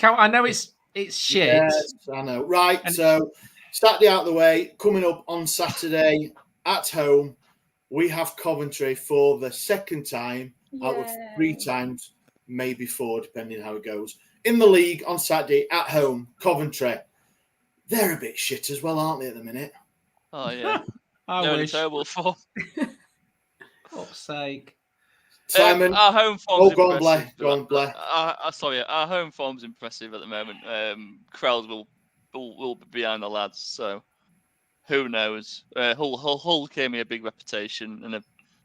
I know it's shit. Yes, I know. Right. So. Saturday out of the way, coming up on Saturday at home, we have Coventry for the second time out of 3 times, maybe 4, depending how it goes. In the league on Saturday at home, Coventry. They're a bit shit as well, aren't they, at the minute? Oh, yeah. I wish. Terrible form. Fuck's sake. Simon, our home form's go on, impressive. Blair. Go on, Blair. Sorry, our home form's impressive at the moment. Crowds will be behind the lads, so who knows? Hull gave me a big reputation, and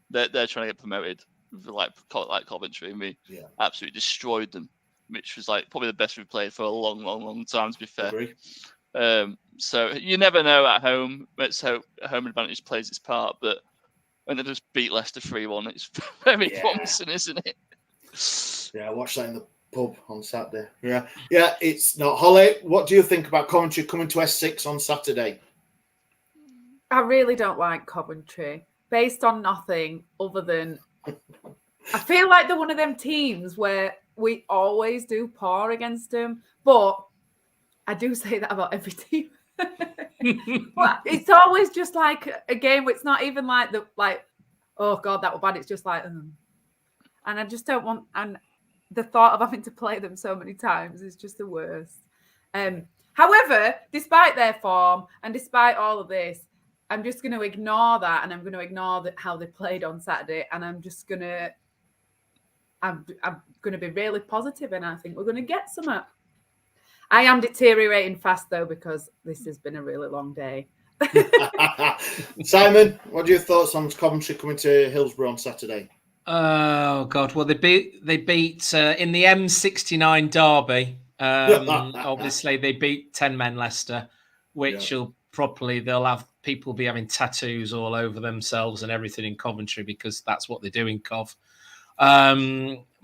they're trying to get promoted, like Coventry, and we absolutely destroyed them, which was like probably the best we've played for a long time. To be fair, Agree. So you never know at home. Let's hope home advantage plays its part, but when they just beat Leicester 3-1, it's very promising, isn't it? Yeah, I watched that in the pub on Saturday. Yeah, it's not. Holly, what do you think about Coventry coming to S6 on Saturday? I really don't like Coventry, based on nothing other than I feel like they're one of them teams where we always do poor against them, but I do say that about every team. But it's always just like a game where it's not even like oh God, that was bad. It's just like, and I just don't want, and the thought of having to play them so many times is just the worst. However, despite their form and despite all of this, I'm just going to ignore that, and I'm going to ignore how they played on Saturday, and I'm going to be really positive, and I think we're going to get some. I am deteriorating fast though because this has been a really long day. Simon, what are your thoughts on Coventry coming to Hillsborough on Saturday? Oh God! Well, they beat in the M69 derby. Obviously, they beat 10 men Leicester, which they'll have people be having tattoos all over themselves and everything in Coventry because that's what they do in Cov.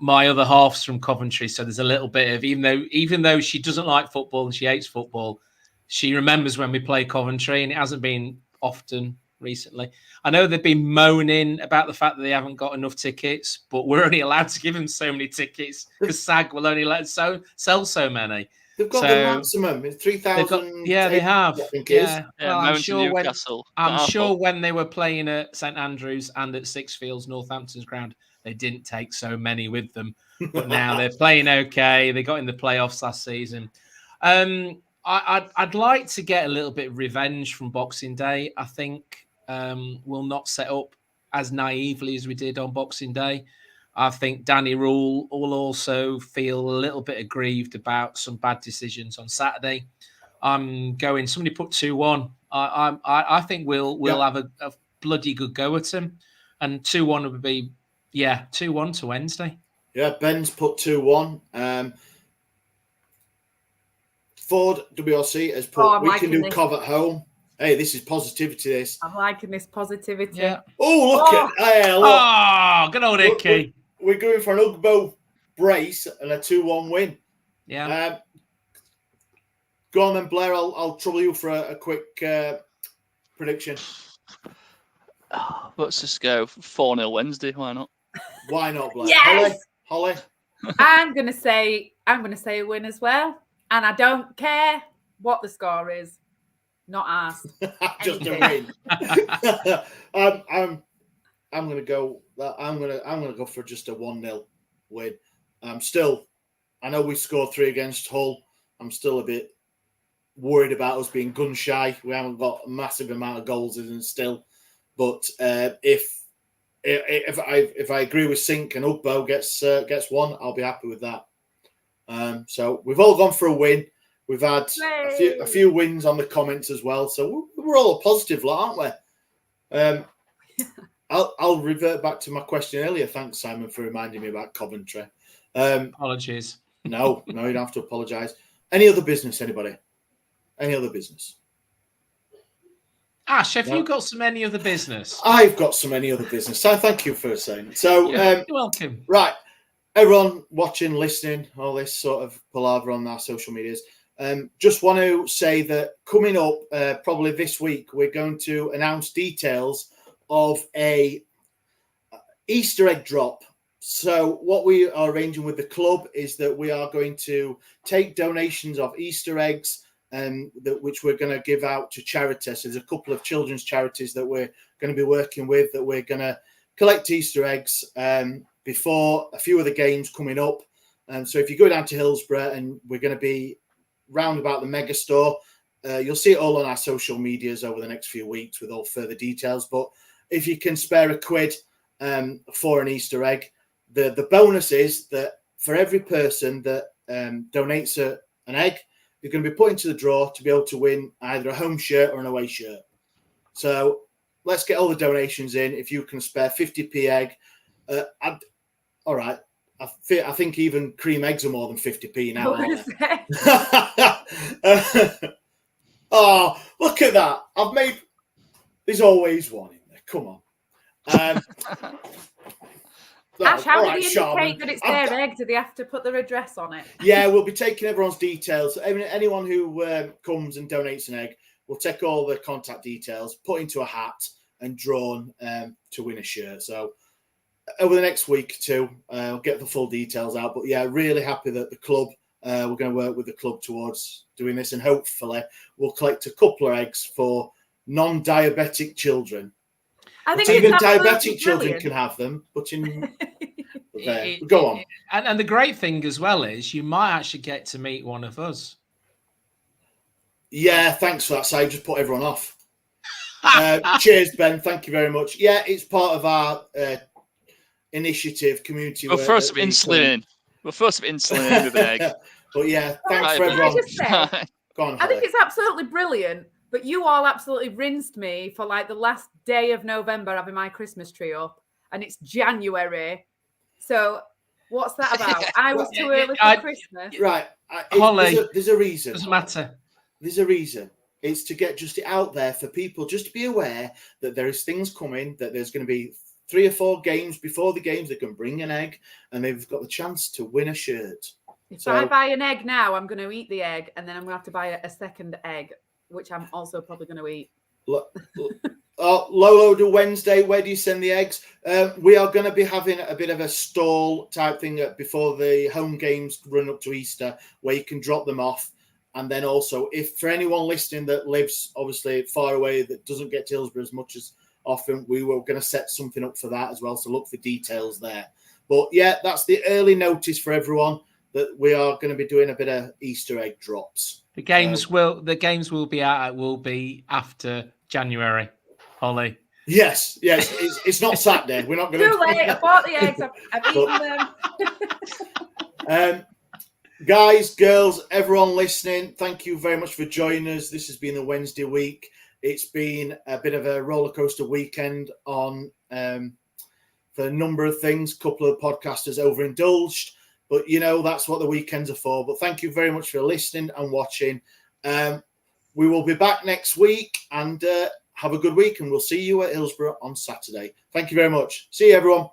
My other half's from Coventry, so there's a little bit of even though she doesn't like football and she hates football, she remembers when we play Coventry, and it hasn't been often recently. I know they've been moaning about the fact that they haven't got enough tickets, but we're only allowed to give them so many tickets because SAG will only let sell so many. They've got the maximum. It's 3,000. Yeah, they have. Yeah. Well, I'm sure when they were playing at St Andrews and at Sixfields, Northampton's ground, they didn't take so many with them. But now they're playing okay. They got in the playoffs last season. I'd like to get a little bit of revenge from Boxing Day. I think we'll not set up as naively as we did on Boxing Day. I think Danny Rule will also feel a little bit aggrieved about some bad decisions on Saturday. Somebody put 2-1. I think we'll have a bloody good go at him. And 2-1 would be, 2-1 to Wednesday. Yeah, Ben's put 2-1. Ford WRC has put, we can do Cov at home. Hey, this is positivity, this. I'm liking this positivity. Yeah. Oh, look at... look. Oh, good old Icky. We're going for an Ugbo brace and a 2-1 win. Yeah. Go on then, Blair. I'll trouble you for a quick prediction. Let's just go 4-0 Wednesday. Why not? Why not, Blair? Yes! Holly? I'm gonna say a win as well. And I don't care what the score is. Not asked. Just a win. I'm gonna go for just a 1-0 win. I know we scored 3 against Hull. I'm still a bit worried about us being gun shy. We haven't got a massive amount of goals in still. But if I agree with Sink and Ugbo gets one, I'll be happy with that. So we've all gone for a win. We've had a few wins on the comments as well. So we're all a positive lot, aren't we? I'll revert back to my question earlier. Thanks, Simon, for reminding me about Coventry. Apologies. No, you don't have to apologise. Any other business, anybody? Any other business? Ash, have you got some any other business? I've got some any other business. So thank you for saying. So you're welcome. Right. Everyone watching, listening, all this sort of palaver on our social medias. Just want to say that coming up, probably this week, we're going to announce details of a Easter egg drop. So what we are arranging with the club is that we are going to take donations of Easter eggs, which we're going to give out to charities. There's a couple of children's charities that we're going to be working with that we're going to collect Easter eggs before a few of the games coming up. So if you go down to Hillsborough, and we're going to be round about the mega store, you'll see it all on our social medias over the next few weeks with all further details. But if you can spare £1 for an Easter egg, the bonus is that for every person that donates an egg, you're going to be put into the draw to be able to win either a home shirt or an away shirt. So let's get all the donations in. If you can spare 50p egg, all right. I think even cream eggs are more than 50p now, aren't they? Oh, look at that. There's always one in there. Come on. Ash, how do they indicate Sharman, that it's their egg? Do they have to put their address on it? Yeah, we'll be taking everyone's details. Anyone who comes and donates an egg, we'll take all the contact details, put into a hat, and drawn to win a shirt. So over the next week or two, I'll get the full details out. But yeah, really happy that the club, we're going to work with the club towards doing this, and hopefully we'll collect a couple of eggs for non-diabetic children. I think even it's diabetic children brilliant. Can have them, but go on. And the great thing as well is you might actually get to meet one of us. Yeah, thanks for that. So I just put everyone off. Cheers, Ben. Thank you very much. Yeah, it's part of our initiative, community. We'll throw some insulin in. We'll throw some insulin in with the egg. But yeah, thanks for everyone. Go on, I think it's absolutely brilliant. But you all absolutely rinsed me for like the last day of November having my Christmas tree up, and it's January. So what's that about? I was too early for Christmas. Right. Holly, there's a reason. Doesn't matter. There's a reason. It's to get just out there for people, just to be aware that there is things coming, that there's going to be 3 or 4 games before the games. They can bring an egg, and they've got the chance to win a shirt. If I buy an egg now, I'm going to eat the egg, and then I'm going to have to buy a second egg, which I'm also probably going to eat. Lolo do Wednesday, where do you send the eggs? We are going to be having a bit of a stall type thing before the home games run up to Easter, where you can drop them off. And then also, if for anyone listening that lives obviously far away, that doesn't get to Hillsborough as much as often, we were going to set something up for that as well. So look for details there. But yeah, that's the early notice for everyone that we are going to be doing a bit of Easter egg drops. The games will be after January, Holly. Yes. It's not Saturday. We're not going to. Too late. I bought the eggs. I've eaten them. Guys, girls, everyone listening, thank you very much for joining us. This has been the Wednesday week. It's been a bit of a roller coaster weekend on for a number of things. A couple of podcasters overindulged, but that's what the weekends are for. But thank you very much for listening and watching. We will be back next week, and have a good week, and we'll see you at Hillsborough on Saturday. Thank you very much. See you, everyone.